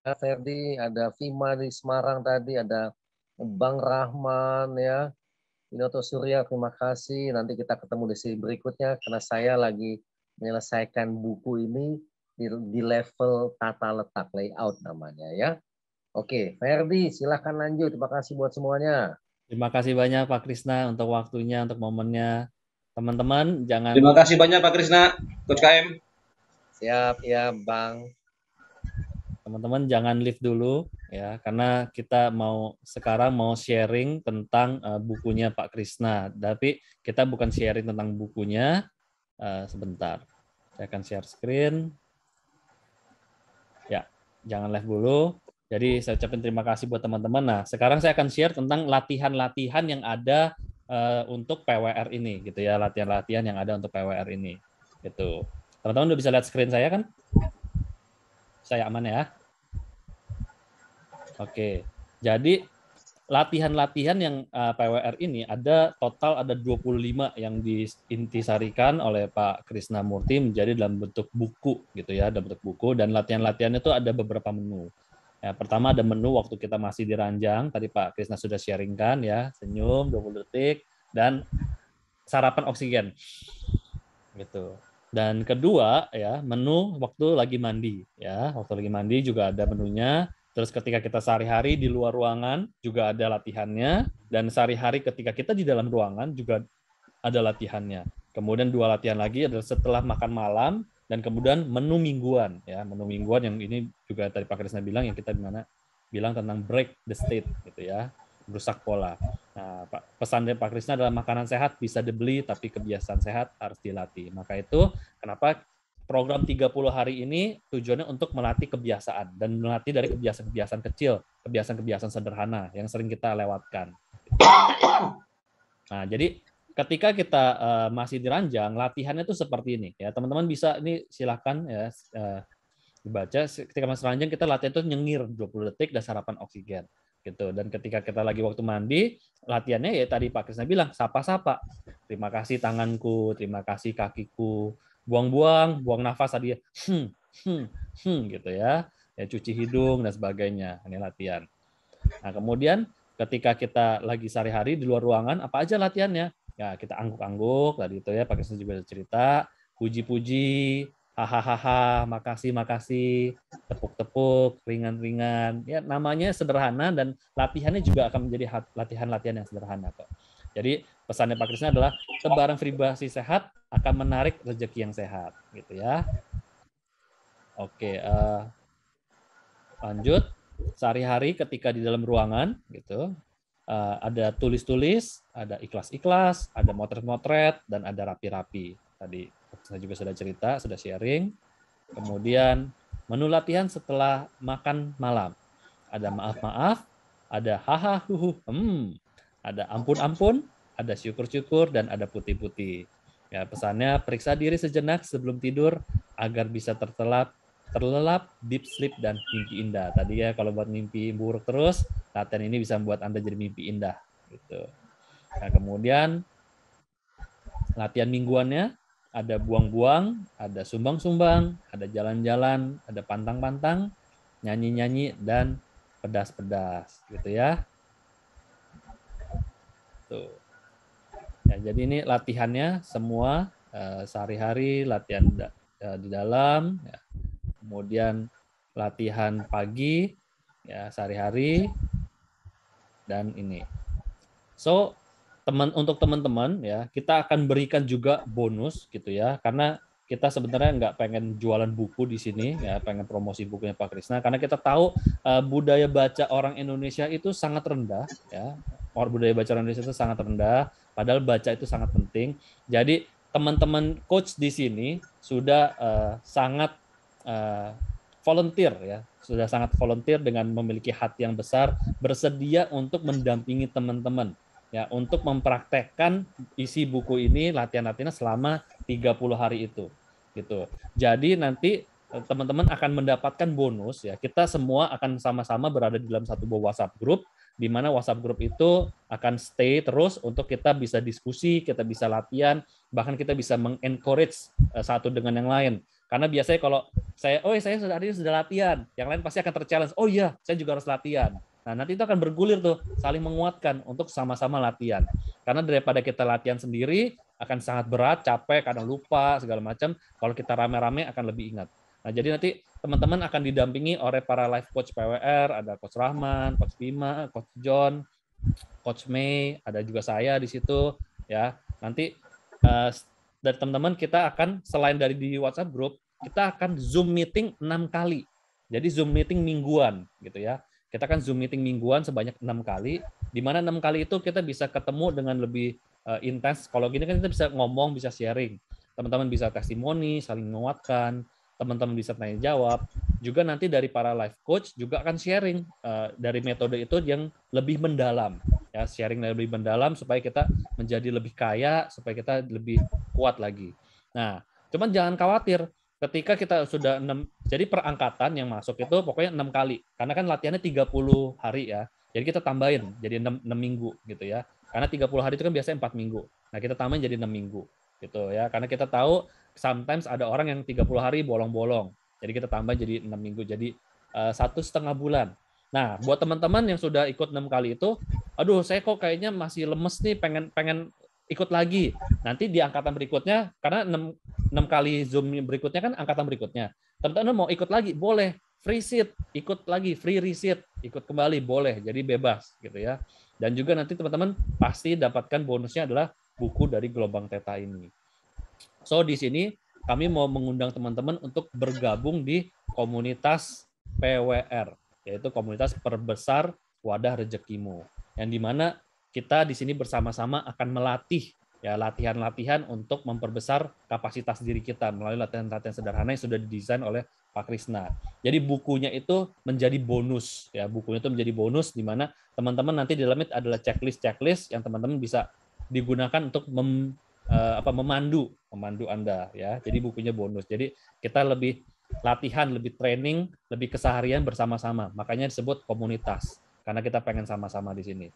Ferdi, ada Vima di Semarang tadi, ada Bang Rahman ya, Inoto Surya, terima kasih. Nanti kita ketemu di sesi berikutnya karena saya lagi menyelesaikan buku ini di level tata letak, layout namanya ya. Oke, Ferdi, silahkan lanjut. Terima kasih buat semuanya. Terima kasih banyak Pak Krisna untuk waktunya, untuk momennya. Teman-teman jangan. Terima kasih banyak Pak Krisna, Coach KM. Siap ya Bang. Teman-teman jangan leave dulu ya, karena kita sekarang mau sharing tentang bukunya Pak Krisna. Tapi kita bukan sharing tentang bukunya. Sebentar, saya akan share screen. Ya, jangan live dulu. Jadi saya ucapkan terima kasih buat teman-teman. Nah, sekarang saya akan share tentang latihan-latihan yang ada untuk PWR ini, gitu ya. Latihan-latihan yang ada untuk PWR ini, gitu. Teman-teman udah bisa lihat screen saya kan? Saya aman ya? Oke. Jadi latihan-latihan yang PWR ini total ada 25 yang diintisarikan oleh Pak Krisnamurti menjadi dalam bentuk buku gitu ya, dalam bentuk buku, dan latihan-latihan itu ada beberapa menu. Ya, pertama ada menu waktu kita masih di ranjang, tadi Pak Krisna sudah sharingkan ya, senyum 20 detik dan sarapan oksigen. Gitu. Dan kedua ya, menu waktu lagi mandi ya, waktu lagi mandi juga ada menunya. Terus ketika kita sehari-hari di luar ruangan juga ada latihannya, dan sehari-hari ketika kita di dalam ruangan juga ada latihannya. Kemudian 2 latihan lagi adalah setelah makan malam, dan kemudian menu mingguan ya, menu mingguan yang ini juga tadi Pak Krisna bilang, yang kita bilang tentang break the state gitu ya, merusak pola. Nah, pesan dari Pak Krisna adalah makanan sehat bisa dibeli, tapi kebiasaan sehat harus dilatih. Maka itu kenapa program 30 hari ini tujuannya untuk melatih kebiasaan, dan melatih dari kebiasaan-kebiasaan kecil, kebiasaan-kebiasaan sederhana yang sering kita lewatkan. Nah, jadi ketika kita masih di ranjang, latihannya itu seperti ini ya. Teman-teman bisa ini silakan ya dibaca. Ketika masih ranjang kita latihan itu nyengir 20 detik dan sarapan oksigen gitu. Dan ketika kita lagi waktu mandi, latihannya ya tadi Pak Krisna bilang, sapa-sapa. Terima kasih tanganku, terima kasih kakiku. Buang nafas tadi ya. Gitu ya. Ya cuci hidung dan sebagainya. Ini latihan. Nah, kemudian ketika kita lagi sehari-hari di luar ruangan, apa aja latihannya? Ya, kita angguk-angguk tadi itu ya, Pak Krisna juga cerita, puji-puji, hahaha, makasih, tepuk-tepuk, ringan-ringan. Ya, namanya sederhana dan latihannya juga akan menjadi latihan-latihan yang sederhana kok. Jadi pesannya Pak Krisna adalah tebaran vibrasi sehat akan menarik rezeki yang sehat, gitu ya. Oke, lanjut. Sehari-hari ketika di dalam ruangan, gitu, ada tulis-tulis, ada ikhlas-ikhlas, ada motret-motret, dan ada rapi-rapi. Tadi saya juga sudah cerita, sudah sharing. Kemudian menu latihan setelah makan malam. Ada maaf-maaf, ada haha huhu, ada ampun-ampun, ada syukur-syukur, dan ada putih-putih. Ya, pesannya periksa diri sejenak sebelum tidur agar bisa terlelap, deep sleep, dan mimpi indah. Tadi ya, kalau buat mimpi buruk terus, latihan ini bisa membuat Anda jadi mimpi indah. Gitu. Nah, kemudian latihan mingguannya ada buang-buang, ada sumbang-sumbang, ada jalan-jalan, ada pantang-pantang, nyanyi-nyanyi, dan pedas-pedas. Gitu ya. Tuh. Ya, jadi ini latihannya semua sehari-hari, latihan di dalam, ya. Kemudian latihan pagi ya sehari-hari, dan ini. So, untuk teman-teman ya, kita akan berikan juga bonus gitu ya, karena kita sebenarnya nggak pengen jualan buku di sini ya, pengen promosi bukunya Pak Krisna, karena kita tahu budaya baca orang Indonesia itu sangat rendah ya. Budaya baca orang Indonesia itu sangat rendah, padahal baca itu sangat penting. Jadi teman-teman coach di sini sudah sangat volunteer ya, sudah sangat volunteer dengan memiliki hati yang besar, bersedia untuk mendampingi teman-teman ya, untuk mempraktekkan isi buku ini, latihan-latihannya selama 30 hari itu gitu. Jadi nanti teman-teman akan mendapatkan bonus ya. Kita semua akan sama-sama berada di dalam satu buah WhatsApp group, di mana WhatsApp group itu akan stay terus untuk kita bisa diskusi, kita bisa latihan, bahkan kita bisa mengencourage satu dengan yang lain. Karena biasanya kalau saya hari ini sudah latihan, yang lain pasti akan terchallenge. Oh iya, saya juga harus latihan. Nah, nanti itu akan bergulir tuh, saling menguatkan untuk sama-sama latihan. Karena daripada kita latihan sendiri akan sangat berat, capek, kadang lupa segala macam. Kalau kita rame-rame akan lebih ingat. Nah, jadi nanti teman-teman akan didampingi oleh para life coach PWR, ada Coach Rahman, Coach Bima, Coach John, Coach May, ada juga saya di situ ya. Nanti dari teman-teman kita akan selain dari di WhatsApp group, kita akan Zoom meeting 6 kali. Jadi Zoom meeting mingguan gitu ya. Kita akan Zoom meeting mingguan sebanyak 6 kali, di mana 6 kali itu kita bisa ketemu dengan lebih intens. Kalau gini kan kita bisa ngomong, bisa sharing. Teman-teman bisa testimoni, saling menguatkan, teman-teman bisa tanya jawab. Juga nanti dari para life coach juga akan sharing dari metode itu yang lebih mendalam. Ya, sharing lebih mendalam supaya kita menjadi lebih kaya, supaya kita lebih kuat lagi. Nah, cuman jangan khawatir ketika kita sudah 6, jadi perangkatan yang masuk itu pokoknya 6 kali. Karena kan latihannya 30 hari ya. Jadi kita tambahin jadi 6 minggu gitu ya. Karena 30 hari itu kan biasanya 4 minggu. Nah, kita tambahin jadi 6 minggu gitu ya. Karena kita tahu sometimes ada orang yang 30 hari bolong-bolong. Jadi kita tambah jadi 6 minggu. Jadi 1,5 bulan. Nah, buat teman-teman yang sudah ikut 6 kali itu, aduh saya kok kayaknya masih lemes nih, pengen ikut lagi. Nanti di angkatan berikutnya, karena 6 kali Zoom berikutnya kan angkatan berikutnya. Teman-teman mau ikut lagi, boleh. Free seat, ikut lagi, free receipt, ikut kembali, boleh. Jadi bebas gitu ya. Dan juga nanti teman-teman pasti dapatkan bonusnya adalah buku dari Gelombang Theta ini. So di sini kami mau mengundang teman-teman untuk bergabung di komunitas PWR, yaitu komunitas perbesar wadah rezekimu. Yang dimana kita di sini bersama-sama akan melatih ya latihan-latihan untuk memperbesar kapasitas diri kita melalui latihan-latihan sederhana yang sudah didesain oleh Pak Krisna. Jadi bukunya itu menjadi bonus ya, bukunya itu menjadi bonus di mana teman-teman nanti di dalamnya adalah checklist yang teman-teman bisa digunakan untuk memandu Anda ya. Jadi bukunya bonus. Jadi kita lebih latihan, lebih training, lebih keseharian bersama-sama. Makanya disebut komunitas karena kita pengen sama-sama di sini.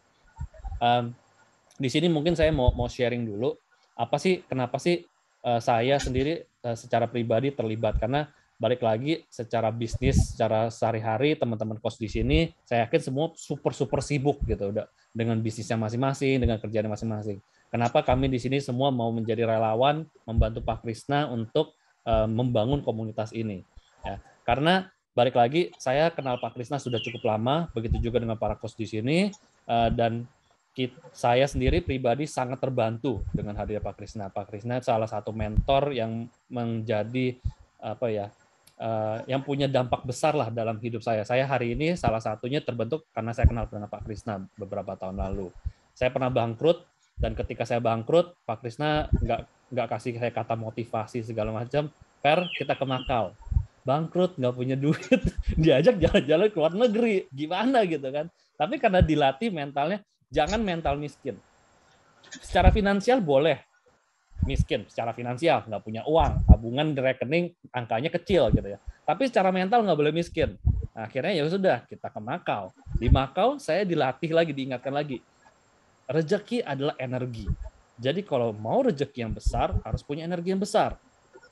Di sini mungkin saya mau sharing dulu kenapa sih saya sendiri secara pribadi terlibat, karena balik lagi secara bisnis, secara sehari-hari teman-teman kos di sini saya yakin semua super sibuk gitu udah dengan bisnisnya masing-masing, dengan kerjaan masing-masing. Kenapa kami di sini semua mau menjadi relawan membantu Pak Krisna untuk membangun komunitas ini ya. Karena balik lagi saya kenal Pak Krisna sudah cukup lama, begitu juga dengan para kos di sini, dan saya sendiri pribadi sangat terbantu dengan hadirnya Pak Krisna. Pak Krisna salah satu mentor yang menjadi yang punya dampak besar lah dalam hidup saya. Saya hari ini salah satunya terbentuk karena saya kenal dengan Pak Krisna beberapa tahun lalu. Saya pernah bangkrut dan ketika saya bangkrut, Pak Krisna nggak kasih saya kata motivasi segala macam. Per, kita ke Makau. Bangkrut, nggak punya duit, diajak jalan-jalan ke luar negeri, gimana gitu kan. Tapi karena dilatih mentalnya, jangan mental miskin. Secara finansial boleh miskin, secara finansial nggak punya uang, tabungan di rekening angkanya kecil gitu ya. Tapi secara mental nggak boleh miskin. Nah, akhirnya ya sudah kita ke Makau. Di Makau saya dilatih lagi, diingatkan lagi. Rezeki adalah energi. Jadi kalau mau rezeki yang besar harus punya energi yang besar.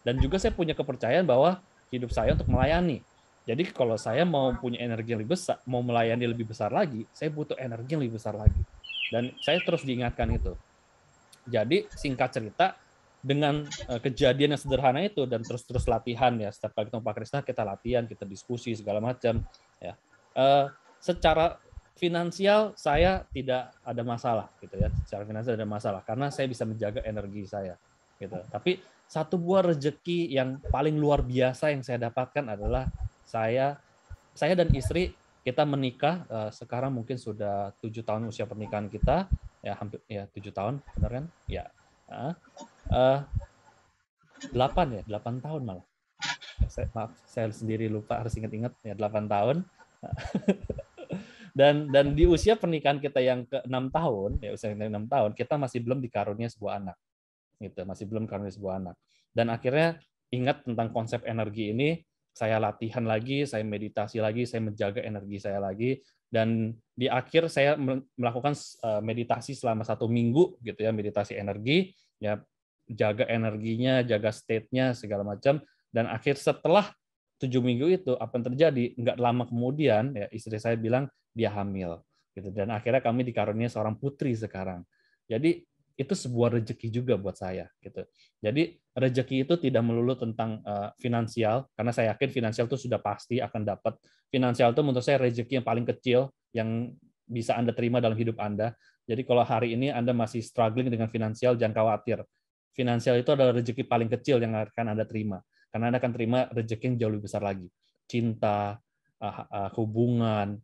Dan juga saya punya kepercayaan bahwa hidup saya untuk melayani. Jadi kalau saya mau punya energi yang lebih besar, mau melayani lebih besar lagi, saya butuh energi yang lebih besar lagi. Dan saya terus diingatkan itu. Jadi singkat cerita, dengan kejadian yang sederhana itu dan terus latihan ya, setiap kali ketemu Pak Krisna kita latihan, kita diskusi segala macam ya. Secara finansial saya tidak ada masalah gitu ya. Secara finansial ada masalah karena saya bisa menjaga energi saya gitu. Tapi satu buah rezeki yang paling luar biasa yang saya dapatkan adalah saya dan istri kita menikah sekarang mungkin sudah 7 tahun usia pernikahan kita ya, hampir ya 7 tahun benar kan ya. 8 tahun malah. Saya sendiri lupa, harus ingat-ingat ya 8 tahun. dan di usia pernikahan kita yang ke-6 tahun, ya usia 6 tahun, kita masih belum dikarunia sebuah anak. Gitu, masih belum dikarunia sebuah anak. Dan akhirnya ingat tentang konsep energi ini, saya latihan lagi, saya meditasi lagi, saya menjaga energi saya lagi, dan di akhir saya melakukan meditasi selama 1 minggu gitu ya, meditasi energi ya, jaga energinya, jaga state-nya segala macam, dan akhir setelah 7 minggu itu apa yang terjadi, nggak lama kemudian ya istri saya bilang dia hamil gitu, dan akhirnya kami dikaruniai seorang putri sekarang. Jadi itu sebuah rezeki juga buat saya gitu. Jadi rezeki itu tidak melulu tentang finansial, karena saya yakin finansial itu sudah pasti akan dapat. Finansial itu menurut saya rezeki yang paling kecil yang bisa Anda terima dalam hidup Anda. Jadi kalau hari ini Anda masih struggling dengan finansial, jangan khawatir. finansial itu adalah rezeki paling kecil yang akan Anda terima. Karena Anda akan terima rezeki yang jauh lebih besar lagi. Cinta, hubungan,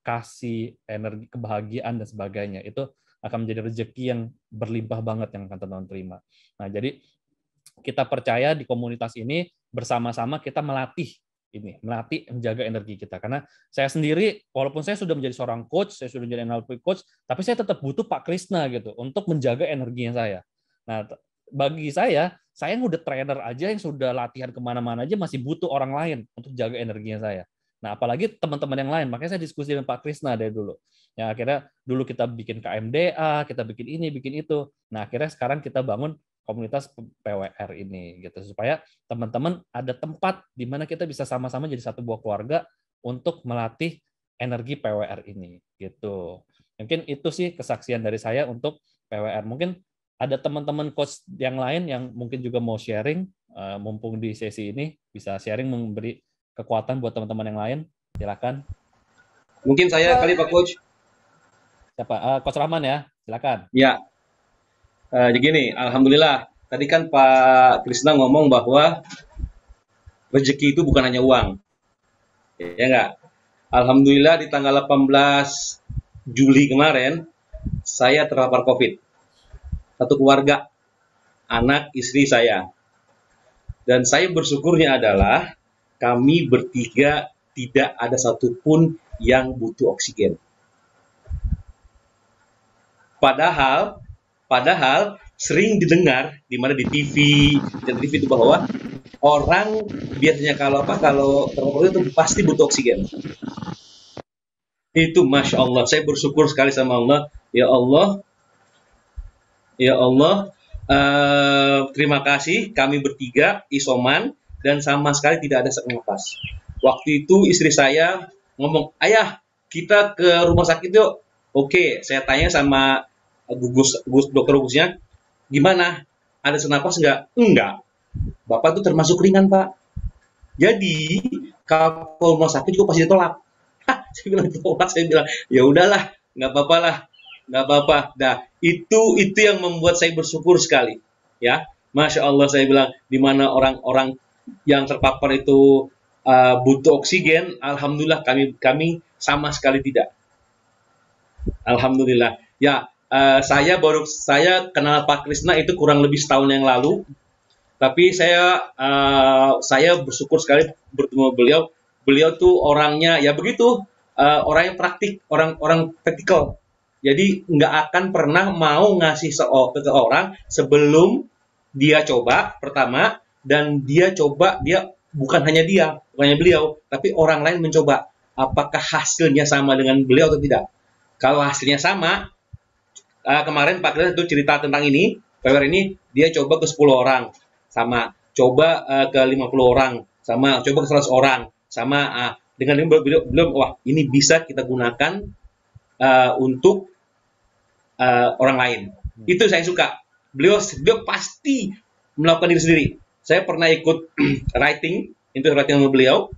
kasih, energi, kebahagiaan, dan sebagainya. Itu akan menjadi rezeki yang berlimpah banget yang akan teman-teman terima. Nah, jadi kita percaya di komunitas ini bersama-sama kita melatih menjaga energi kita. Karena saya sendiri, walaupun saya sudah menjadi seorang coach, saya sudah menjadi NLP coach, tapi saya tetap butuh Pak Krishna gitu untuk menjaga energinya saya. Nah, bagi saya yang udah trainer aja, yang sudah latihan kemana-mana aja masih butuh orang lain untuk jaga energinya saya. Nah, apalagi teman-teman yang lain. Makanya saya diskusi dengan Pak Krishna dari dulu. Ya, akhirnya dulu kita bikin KMDA, kita bikin ini, bikin itu. Nah, akhirnya sekarang kita bangun komunitas PWR ini gitu, supaya teman-teman ada tempat di mana kita bisa sama-sama jadi satu buah keluarga untuk melatih energi PWR ini gitu. Mungkin itu sih kesaksian dari saya untuk PWR. Mungkin ada teman-teman coach yang lain yang mungkin juga mau sharing, mumpung di sesi ini bisa sharing, memberi kekuatan buat teman-teman yang lain. Silakan. Mungkin saya kali Pak Coach. Siapa? Coach Rahman ya, silakan. Ya. Jadi gini, alhamdulillah. Tadi kan Pak Krishna ngomong bahwa rezeki itu bukan hanya uang. Ya enggak? Alhamdulillah di tanggal 18 Juli kemarin saya terpapar COVID. Satu keluarga, anak, istri saya. Dan saya bersyukurnya adalah kami bertiga tidak ada satupun yang butuh oksigen. Padahal sering didengar di mana di TV itu bahwa orang biasanya kalau terpapar itu pasti butuh oksigen. Itu Masya Allah, saya bersyukur sekali sama Allah. Ya Allah, terima kasih kami bertiga isoman dan sama sekali tidak ada sesak nafas. Waktu itu istri saya ngomong, ayah kita ke rumah sakit yuk. Oke, saya tanya sama dokter gugusnya, gimana? Ada sesak nafas nggak? Enggak. Bapak itu termasuk ringan Pak. Jadi kalau ke rumah sakit juga pasti ditolak. Saya bilang ditolak, saya bilang ya udahlah, nggak apa-apa lah. Nggak apa-apa. Nah, itu yang membuat saya bersyukur sekali. Ya, Masya Allah, saya bilang di mana orang-orang yang terpapar itu butuh oksigen, alhamdulillah kami sama sekali tidak. Alhamdulillah. Ya, saya kenal Pak Krishna itu kurang lebih setahun yang lalu. Tapi saya bersyukur sekali bertemu beliau. Beliau tuh orangnya ya begitu, orang yang praktik, orang praktikal. Jadi nggak akan pernah mau ngasih ke orang sebelum dia coba pertama, dan dia bukan hanya beliau, tapi orang lain mencoba. Apakah hasilnya sama dengan beliau atau tidak? Kalau hasilnya sama, kemarin Pak Krishna itu cerita tentang ini, PWR ini, dia coba ke 10 orang, sama. Coba ke 50 orang, sama. Coba ke 100 orang, sama. Dengan ini belum, wah ini bisa kita gunakan untuk orang lain. Itu saya suka. Beliau pasti melakukan diri sendiri. Saya pernah ikut writing sama beliau.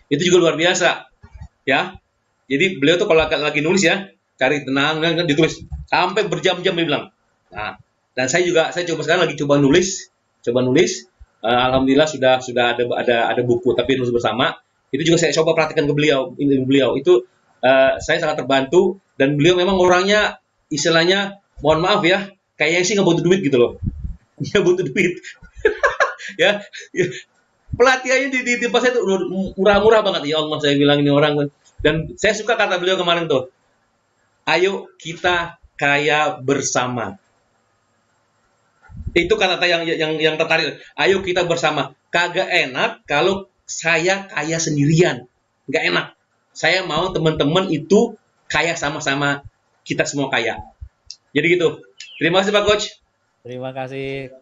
Itu juga luar biasa. Ya. Jadi beliau tuh kalau lagi nulis ya, cari tenang, ditulis sampai berjam-jam dia bilang. Nah, dan saya coba sekarang lagi coba nulis. Alhamdulillah sudah ada buku tapi nulis bersama. Itu juga saya coba praktikkan ke beliau. Itu saya sangat terbantu, dan beliau memang orangnya istilahnya, mohon maaf ya, kayaknya sih nggak butuh duit gitu loh. Nggak butuh duit. ya, pelatihannya di tempat saya tuh murah-murah banget. Ya Allah, saya bilang ini orang. Dan saya suka kata beliau kemarin tuh, ayo kita kaya bersama. Itu kata yang tertarik. Ayo kita bersama. Kagak enak kalau saya kaya sendirian. Nggak enak. Saya mau teman-teman itu kaya sama-sama. Kita semua kaya. Jadi gitu. Terima kasih Pak Coach. Terima kasih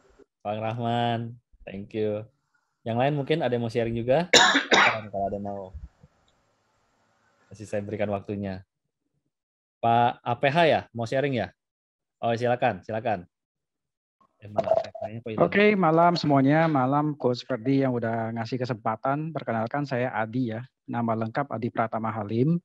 Pak Rahman. Thank you. Yang lain mungkin ada yang mau sharing juga? Kalau ada mau. Masih saya berikan waktunya. Pak APH ya? Mau sharing ya? Oh, silakan. Oke, malam semuanya. Malam Coach Ferdi yang udah ngasih kesempatan. Perkenalkan saya Adi ya. Nama lengkap Adi Pratama Halim.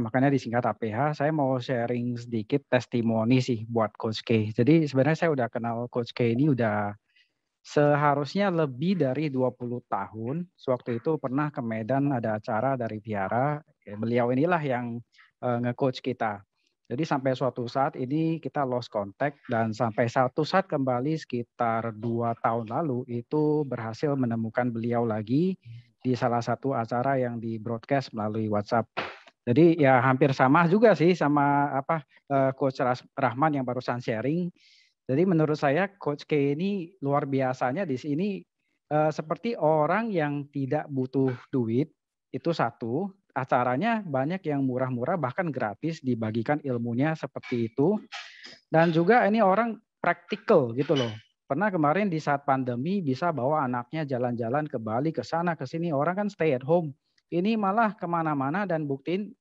makanya disingkat APH. Saya mau sharing sedikit testimoni sih buat Coach K. Jadi sebenarnya saya udah kenal Coach K ini udah seharusnya lebih dari 20 tahun. Sewaktu itu pernah ke Medan ada acara dari Tiara. Beliau inilah yang nge-coach kita. Jadi sampai suatu saat ini kita lost contact dan sampai satu saat kembali sekitar 2 tahun lalu itu berhasil menemukan beliau lagi di salah satu acara yang di broadcast melalui WhatsApp. Jadi ya hampir sama juga sih sama Coach Rahman yang barusan sharing. Jadi menurut saya Coach K ini luar biasanya di sini seperti orang yang tidak butuh duit, itu satu. Acaranya banyak yang murah-murah bahkan gratis dibagikan ilmunya seperti itu. Dan juga ini orang praktikal gitu loh. Pernah kemarin di saat pandemi bisa bawa anaknya jalan-jalan ke Bali, ke sana, ke sini. Orang kan stay at home. Ini malah kemana-mana dan buktiin,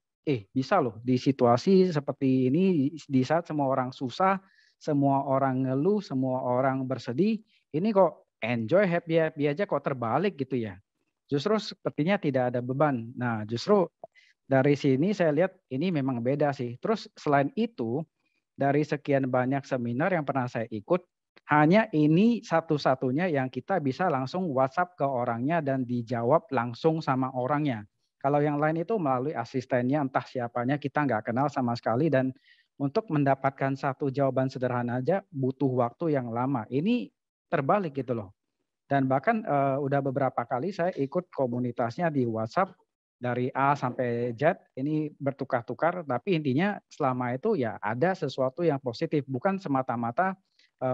bisa loh di situasi seperti ini, di saat semua orang susah, semua orang ngeluh, semua orang bersedih, ini kok enjoy, happy aja kok terbalik gitu ya. Justru sepertinya tidak ada beban. Nah justru dari sini saya lihat ini memang beda sih. Terus selain itu, dari sekian banyak seminar yang pernah saya ikut, hanya ini satu-satunya yang kita bisa langsung WhatsApp ke orangnya dan dijawab langsung sama orangnya. Kalau yang lain itu melalui asistennya, entah siapanya, kita nggak kenal sama sekali dan untuk mendapatkan satu jawaban sederhana aja butuh waktu yang lama. Ini terbalik gitu loh. Dan bahkan udah beberapa kali saya ikut komunitasnya di WhatsApp dari A sampai Z, ini bertukar-tukar, tapi intinya selama itu ya ada sesuatu yang positif, bukan semata-mata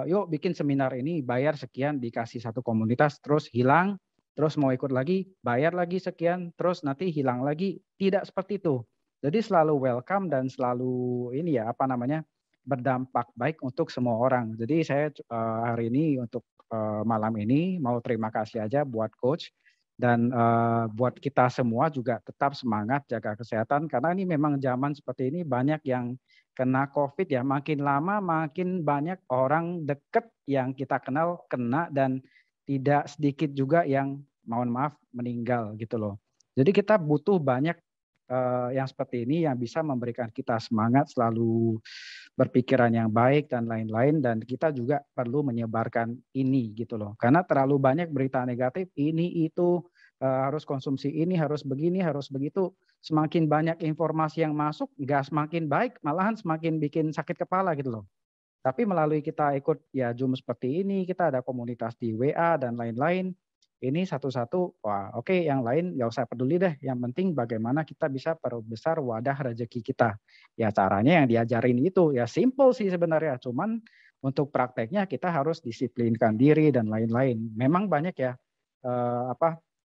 yuk bikin seminar ini bayar sekian dikasih satu komunitas terus hilang, terus mau ikut lagi bayar lagi sekian, terus nanti hilang lagi. Tidak seperti itu. Jadi selalu welcome dan selalu ini ya berdampak baik untuk semua orang. Jadi saya hari ini untuk malam ini mau terima kasih aja buat Coach dan buat kita semua juga tetap semangat jaga kesehatan karena ini memang zaman seperti ini banyak yang kena COVID ya, makin lama makin banyak orang deket yang kita kenal kena dan tidak sedikit juga yang mohon maaf meninggal gitu loh. Jadi kita butuh banyak yang seperti ini yang bisa memberikan kita semangat selalu berpikiran yang baik dan lain-lain dan kita juga perlu menyebarkan ini gitu loh. Karena terlalu banyak berita negatif ini itu harus konsumsi ini, harus begini, harus begitu. Semakin banyak informasi yang masuk nggak semakin baik, malahan semakin bikin sakit kepala gitu loh. Tapi melalui kita ikut ya Zoom seperti ini, kita ada komunitas di WA dan lain-lain. Ini satu-satu, wah oke, yang lain nggak usah peduli deh. Yang penting bagaimana kita bisa perbesar wadah rezeki kita. Ya caranya yang diajarin itu ya simple sih sebenarnya. Cuman untuk prakteknya kita harus disiplinkan diri dan lain-lain. Memang banyak ya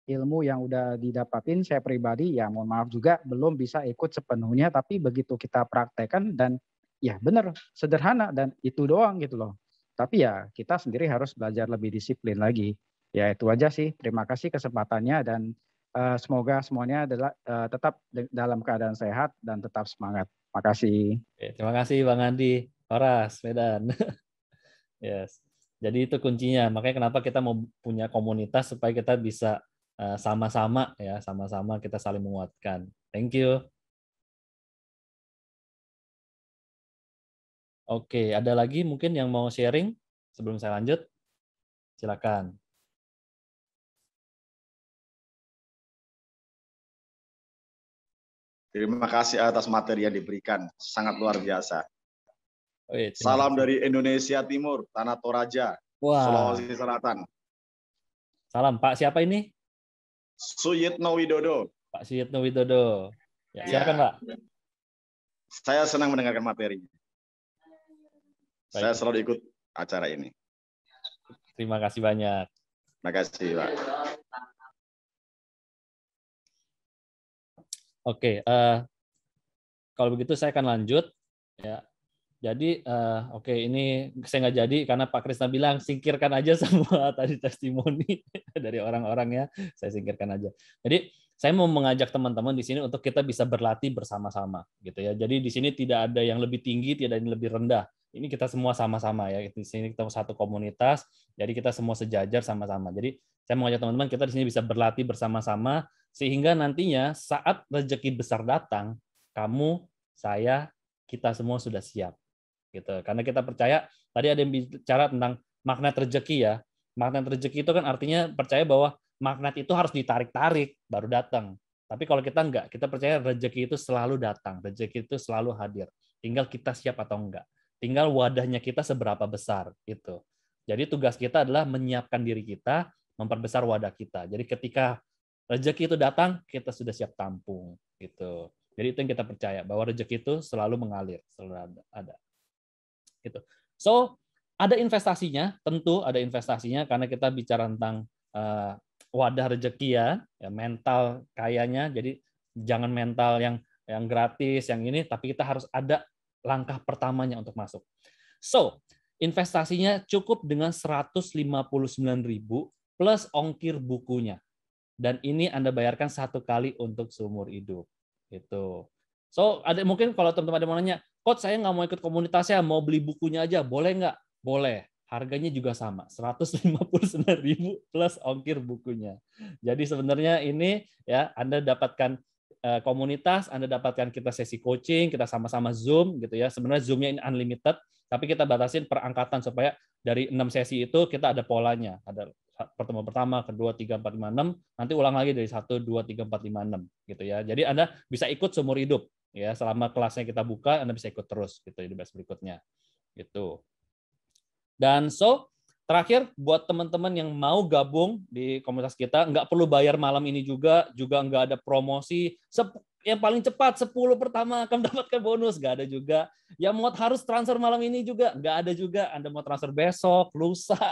ilmu yang udah didapatin. Saya pribadi ya mohon maaf juga belum bisa ikut sepenuhnya. Tapi begitu kita praktekkan dan ya benar sederhana dan itu doang gitu loh. Tapi ya kita sendiri harus belajar lebih disiplin lagi. Ya itu aja sih. Terima kasih kesempatannya dan semoga semuanya adalah tetap dalam keadaan sehat dan tetap semangat. Makasih. Terima kasih Bang Andi, Horas, Medan. Yes. Jadi itu kuncinya. Makanya kenapa kita mau punya komunitas supaya kita bisa sama-sama ya, sama-sama kita saling menguatkan. Thank you. Oke, ada lagi mungkin yang mau sharing sebelum saya lanjut? Silakan. Terima kasih atas materi yang diberikan, sangat luar biasa. Salam dari Indonesia Timur, Tanah Toraja, Sulawesi Selatan. Salam, Pak siapa ini? Suyitno Widodo. Pak Suyitno Widodo. Ya, silakan Pak. Saya senang mendengarkan materinya. Saya selalu ikut acara ini. Terima kasih banyak. Terima kasih Pak. Oke, kalau begitu saya akan lanjut. Ya, jadi oke ini saya nggak jadi karena Pak Krisna bilang singkirkan aja semua tadi testimoni dari orang-orangnya, saya singkirkan aja. Jadi saya mau mengajak teman-teman di sini untuk kita bisa berlatih bersama-sama, gitu ya. Jadi di sini tidak ada yang lebih tinggi, tidak ada yang lebih rendah. Ini kita semua sama-sama ya. Di sini kita satu komunitas, jadi kita semua sejajar sama-sama. Jadi saya mengajak teman-teman kita di sini bisa berlatih bersama-sama sehingga nantinya saat rezeki besar datang, kamu, saya, kita semua sudah siap. Gitu. Karena kita percaya, tadi ada yang bicara tentang magnet rezeki ya. Magnet rezeki itu kan artinya percaya bahwa magnet itu harus ditarik-tarik baru datang. Tapi kalau kita enggak, kita percaya rezeki itu selalu datang, rezeki itu selalu hadir. Tinggal kita siap atau enggak. Tinggal wadahnya kita seberapa besar gitu. Jadi tugas kita adalah menyiapkan diri kita, memperbesar wadah kita. Jadi ketika rezeki itu datang, kita sudah siap tampung gitu. Jadi itu yang kita percaya, bahwa rezeki itu selalu mengalir, selalu ada. Gitu. So, ada investasinya, tentu ada investasinya karena kita bicara tentang wadah rezeki ya, mental kayanya. Jadi jangan mental yang gratis, yang ini, tapi kita harus ada langkah pertamanya untuk masuk. So, investasinya cukup dengan 159.000 plus ongkir bukunya. Dan ini Anda bayarkan 1 kali untuk seumur hidup. Gitu. So, ada mungkin kalau teman-teman ada mau nanya, Coach, saya nggak mau ikut komunitasnya, mau beli bukunya aja, boleh nggak? Boleh. Harganya juga sama, 159.000 plus ongkir bukunya. Jadi sebenarnya ini ya Anda dapatkan komunitas, Anda dapatkan kita sesi coaching, kita sama-sama Zoom gitu ya. Sebenarnya Zoom-nya ini unlimited, tapi kita batasin per angkatan supaya dari 6 sesi itu kita ada polanya. Ada pertemuan pertama, kedua, 3, 4, 5, 6, nanti ulang lagi dari 1, 2, 3, 4, 5, 6 gitu ya. Jadi Anda bisa ikut seumur hidup ya, selama kelasnya kita buka Anda bisa ikut terus gitu di batch berikutnya. Gitu. Dan terakhir buat teman-teman yang mau gabung di komunitas kita, nggak perlu bayar malam ini juga nggak ada promosi. Yang paling cepat 10 pertama akan mendapatkan bonus, nggak ada juga. Yang mau harus transfer malam ini juga nggak ada juga. Anda mau transfer besok, lusa,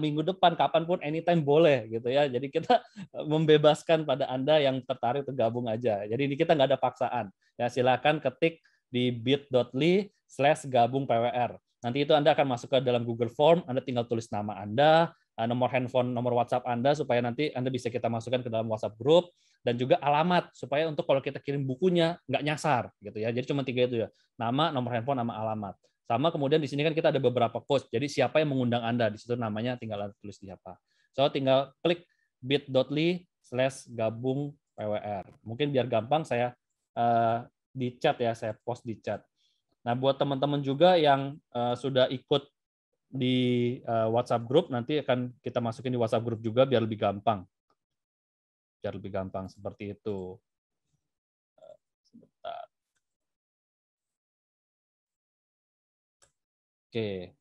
minggu depan, kapanpun, anytime boleh gitu ya. Jadi kita membebaskan pada Anda yang tertarik untuk gabung aja. Jadi ini kita nggak ada paksaan. Ya silakan ketik di bit.ly/gabung-PWR. Nanti itu Anda akan masuk ke dalam Google Form, Anda tinggal tulis nama Anda, nomor handphone, nomor WhatsApp Anda, supaya nanti Anda bisa kita masukkan ke dalam WhatsApp group, dan juga alamat, supaya untuk kalau kita kirim bukunya, nggak nyasar. Gitu ya. Jadi cuma 3 itu ya, nama, nomor handphone, nama alamat. Sama kemudian di sini kan kita ada beberapa coach, jadi siapa yang mengundang Anda, di situ namanya tinggal Anda tulis di apa. So, tinggal klik bit.ly/gabung-PWR. Mungkin biar gampang saya di chat ya, saya post di chat. Nah, buat teman-teman juga yang sudah ikut di WhatsApp group, nanti akan kita masukin di WhatsApp group juga biar lebih gampang. Biar lebih gampang seperti itu. Sebentar. Oke.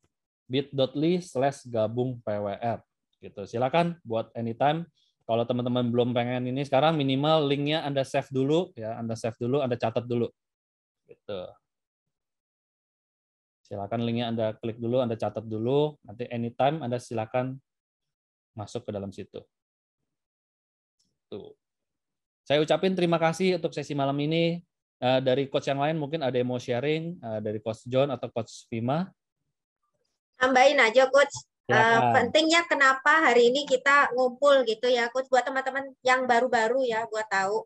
bit.ly/gabung-PWR. Gitu. Silakan buat anytime. Kalau teman-teman belum pengen ini sekarang, minimal linknya Anda save dulu ya, Anda save dulu, Anda catat dulu. Gitu. Silakan linknya Anda klik dulu, Anda catat dulu, nanti anytime Anda silakan masuk ke dalam situ. Tuh. Saya ucapin terima kasih untuk sesi malam ini. Dari coach yang lain mungkin ada yang mau sharing, dari Coach John atau Coach Vima. Tambahin aja Coach. Pentingnya kenapa hari ini kita ngumpul gitu ya Coach, buat teman-teman yang baru-baru ya, buat tahu.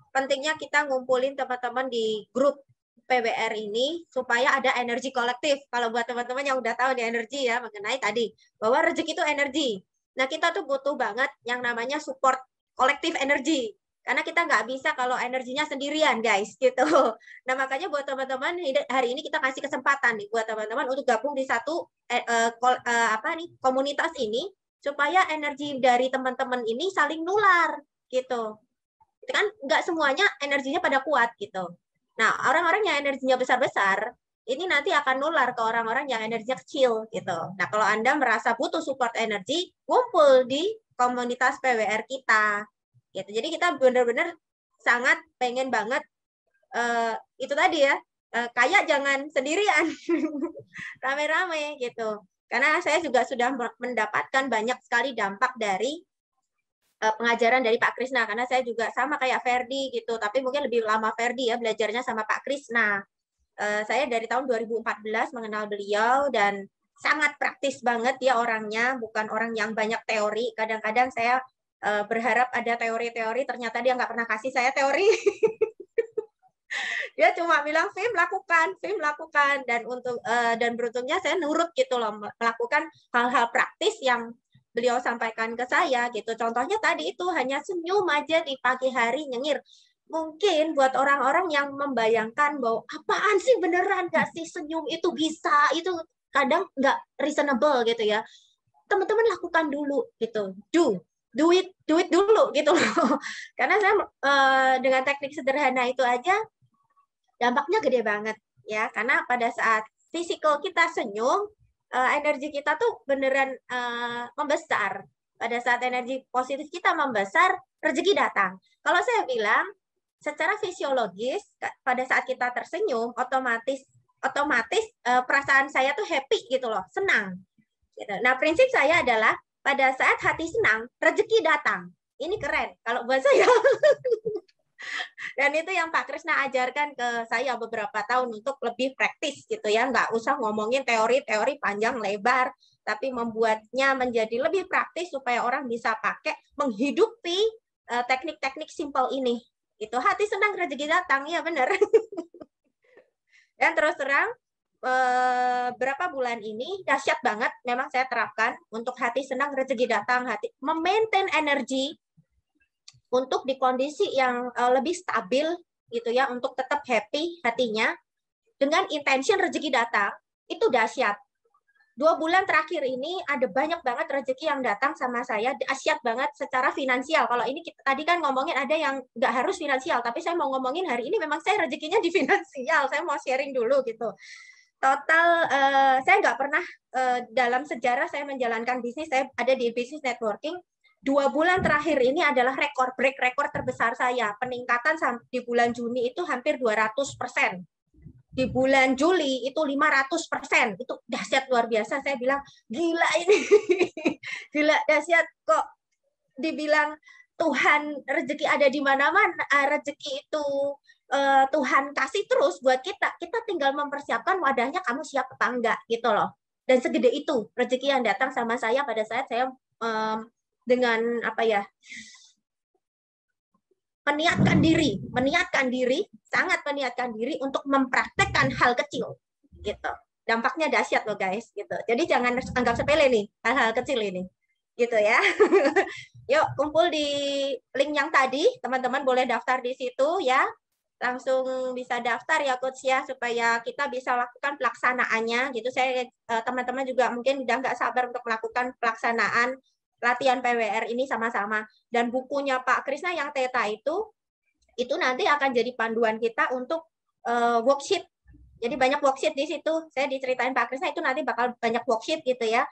Pentingnya kita ngumpulin teman-teman di grup PWR ini supaya ada energi kolektif. Kalau buat teman-teman yang udah tahu di energi ya mengenai tadi bahwa rezeki itu energi. Nah kita tuh butuh banget yang namanya support kolektif energi. Karena kita nggak bisa kalau energinya sendirian guys gitu. Nah makanya buat teman-teman hari ini kita kasih kesempatan nih buat teman-teman untuk gabung di satu komunitas ini supaya energi dari teman-teman ini saling nular gitu. Itu kan nggak semuanya energinya pada kuat gitu. Nah, orang-orang yang energinya besar-besar, ini nanti akan nular ke orang-orang yang energinya kecil, gitu. Nah, kalau Anda merasa butuh support energi, kumpul di komunitas PWR kita. Gitu. Jadi kita benar-benar sangat pengen banget, itu tadi ya, kayak jangan sendirian, rame-rame, gitu. Karena saya juga sudah mendapatkan banyak sekali dampak dari pengajaran dari Pak Krisna, karena saya juga sama kayak Ferdi gitu, tapi mungkin lebih lama Ferdi ya belajarnya sama Pak Krisna. Saya dari tahun 2014 mengenal beliau dan sangat praktis banget ya orangnya, bukan orang yang banyak teori. Kadang-kadang saya berharap ada teori-teori, ternyata dia nggak pernah kasih saya teori. Dia cuma bilang, Vim lakukan, dan beruntungnya saya nurut gitu loh, melakukan hal-hal praktis yang beliau sampaikan ke saya gitu. Contohnya tadi itu hanya senyum aja di pagi hari nyengir. mungkin buat orang-orang yang membayangkan bahwa apaan sih beneran nggak sih senyum itu bisa, itu kadang nggak reasonable gitu ya. Teman-teman lakukan dulu gitu, do it dulu gitu loh. Karena saya dengan teknik sederhana itu aja dampaknya gede banget ya. Karena pada saat fisikal kita senyum, energi kita tuh beneran membesar. Pada saat energi positif kita membesar, rezeki datang. Kalau saya bilang, secara fisiologis, pada saat kita tersenyum, otomatis perasaan saya tuh happy gitu loh, senang. Gitu. Nah, prinsip saya adalah pada saat hati senang, rezeki datang. Ini keren. Kalau buat saya. Dan itu yang Pak Krisna ajarkan ke saya beberapa tahun untuk lebih praktis gitu ya. Nggak usah ngomongin teori-teori panjang lebar, tapi membuatnya menjadi lebih praktis supaya orang bisa pakai menghidupi teknik-teknik simpel ini. Itu hati senang rezeki datang, ya benar. Dan terus terang berapa bulan ini dahsyat banget memang saya terapkan untuk hati senang rezeki datang, hati memaintain energi untuk di kondisi yang lebih stabil gitu ya, untuk tetap happy hatinya dengan intention rezeki datang, itu dahsyat. 2 bulan terakhir ini ada banyak banget rezeki yang datang sama saya, dahsyat banget secara finansial. Kalau ini kita tadi kan ngomongin ada yang nggak harus finansial, tapi saya mau ngomongin hari ini memang saya rezekinya di finansial. Saya mau sharing dulu gitu. Total saya nggak pernah dalam sejarah saya menjalankan bisnis, saya ada di bisnis networking. 2 bulan terakhir ini adalah break rekor terbesar saya. Peningkatan di bulan Juni itu hampir 200%. Di bulan Juli itu 500%. Itu dahsyat luar biasa. Saya bilang, gila ini. Gila dahsyat kok dibilang Tuhan rezeki ada di mana-mana. Rezeki itu Tuhan kasih terus buat kita. Kita tinggal mempersiapkan wadahnya, kamu siap apa enggak gitu loh. Dan segede itu rezeki yang datang sama saya pada saat saya dengan apa ya, meniatkan diri, sangat meniatkan diri untuk mempraktekkan hal kecil, gitu. Dampaknya dahsyat loh guys, gitu. Jadi jangan anggap sepele nih hal-hal kecil ini, gitu ya. Yuk kumpul di link yang tadi, teman-teman boleh daftar di situ ya. Langsung bisa daftar ya coach ya, supaya kita bisa lakukan pelaksanaannya, gitu. Saya teman-teman juga mungkin udah nggak sabar untuk melakukan pelaksanaan latihan PWR ini sama-sama. Dan bukunya Pak Krisna yang Theta itu nanti akan jadi panduan kita untuk worksheet. Jadi banyak worksheet di situ. Saya diceritain Pak Krisna itu nanti bakal banyak worksheet gitu ya.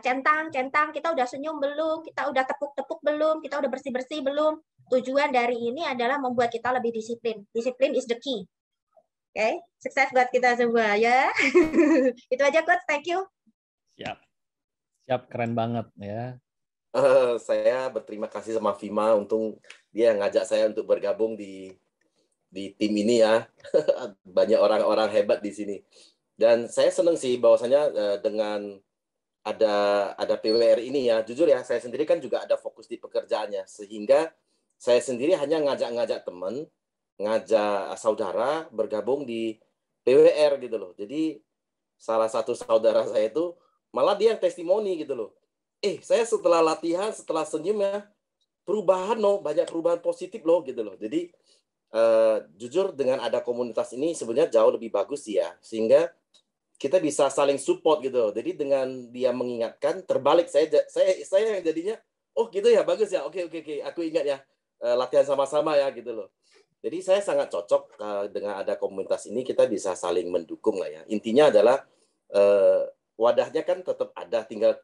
Centang, kita udah senyum belum? Kita udah tepuk-tepuk belum? Kita udah bersih-bersih belum? Tujuan dari ini adalah membuat kita lebih disiplin. Disiplin is the key. Oke, sukses buat kita semua ya. Itu aja coach, thank you. Siap, keren banget ya. Saya berterima kasih sama Vima, untung dia ngajak saya untuk bergabung di tim ini ya. Banyak orang-orang hebat di sini. Dan saya senang sih bahwasanya dengan ada PWR ini ya, jujur ya, saya sendiri kan juga ada fokus di pekerjaannya, sehingga saya sendiri hanya ngajak-ngajak teman, ngajak saudara bergabung di PWR gitu loh. Jadi salah satu saudara saya itu malah dia yang testimoni gitu loh. Saya setelah latihan, setelah senyum ya, banyak perubahan positif loh gitu loh. Jadi jujur dengan ada komunitas ini sebenarnya jauh lebih bagus sih ya, sehingga kita bisa saling support gitu loh. Jadi dengan dia mengingatkan, terbalik saya yang jadinya, oh gitu ya, bagus ya, oke, aku ingat ya, latihan sama-sama ya gitu loh. Jadi saya sangat cocok dengan ada komunitas ini, kita bisa saling mendukung lah ya. Intinya adalah wadahnya kan tetap ada, tinggal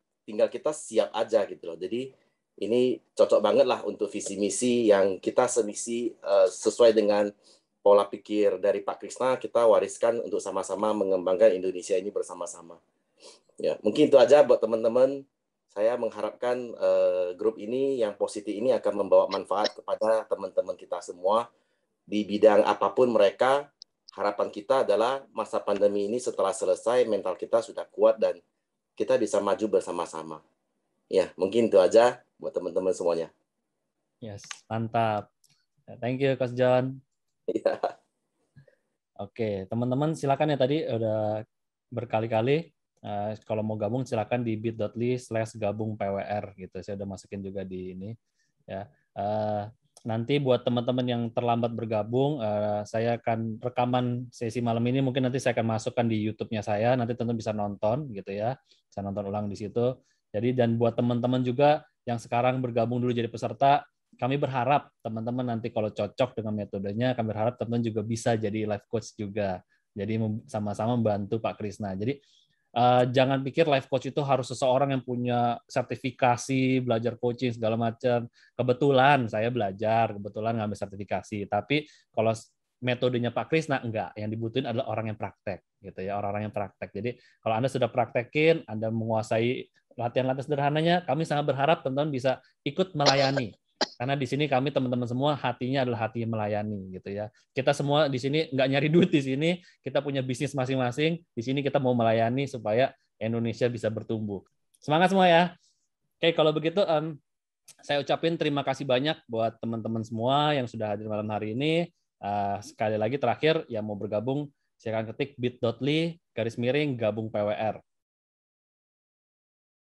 kita siap aja gitu loh. Jadi ini cocok banget lah untuk visi misi yang kita semisi sesuai dengan pola pikir dari Pak Krisna, kita wariskan untuk sama-sama mengembangkan Indonesia ini bersama-sama. Ya, mungkin itu aja buat teman-teman. Saya mengharapkan grup ini yang positif ini akan membawa manfaat kepada teman-teman kita semua di bidang apapun mereka. Harapan kita adalah masa pandemi ini setelah selesai mental kita sudah kuat dan kita bisa maju bersama-sama. Ya, mungkin itu aja buat teman-teman semuanya. Yes, mantap. Thank you, Coach John. Ya. Oke, teman-teman silakan ya, tadi udah berkali-kali. Kalau mau gabung silakan di bit.ly/gabung PWR gitu. Saya udah masukin juga di ini. Ya. Nanti buat teman-teman yang terlambat bergabung, saya akan rekaman sesi malam ini, mungkin nanti saya akan masukkan di YouTube-nya saya, nanti teman-teman bisa nonton gitu ya, bisa nonton ulang di situ. Jadi dan buat teman-teman juga yang sekarang bergabung dulu jadi peserta, kami berharap teman-teman nanti kalau cocok dengan metodenya, kami berharap teman-teman juga bisa jadi life coach juga. Jadi sama-sama membantu Pak Krisna. Jadi jangan pikir life coach itu harus seseorang yang punya sertifikasi, belajar coaching segala macam. Kebetulan saya belajar, kebetulan ngambil sertifikasi. Tapi kalau metodenya Pak Krisna enggak, yang dibutuhin adalah orang yang praktek, gitu ya, orang-orang yang praktek. Jadi kalau Anda sudah praktekin, Anda menguasai latihan-latihan sederhananya, kami sangat berharap teman-teman bisa ikut melayani. Karena di sini kami teman-teman semua hatinya adalah hati melayani gitu ya. Kita semua di sini nggak nyari duit di sini, kita punya bisnis masing-masing. Di sini kita mau melayani supaya Indonesia bisa bertumbuh. Semangat semua ya. Oke, kalau begitu saya ucapin terima kasih banyak buat teman-teman semua yang sudah hadir malam hari ini. Sekali lagi terakhir yang mau bergabung silakan ketik bit.ly/gabung PWR.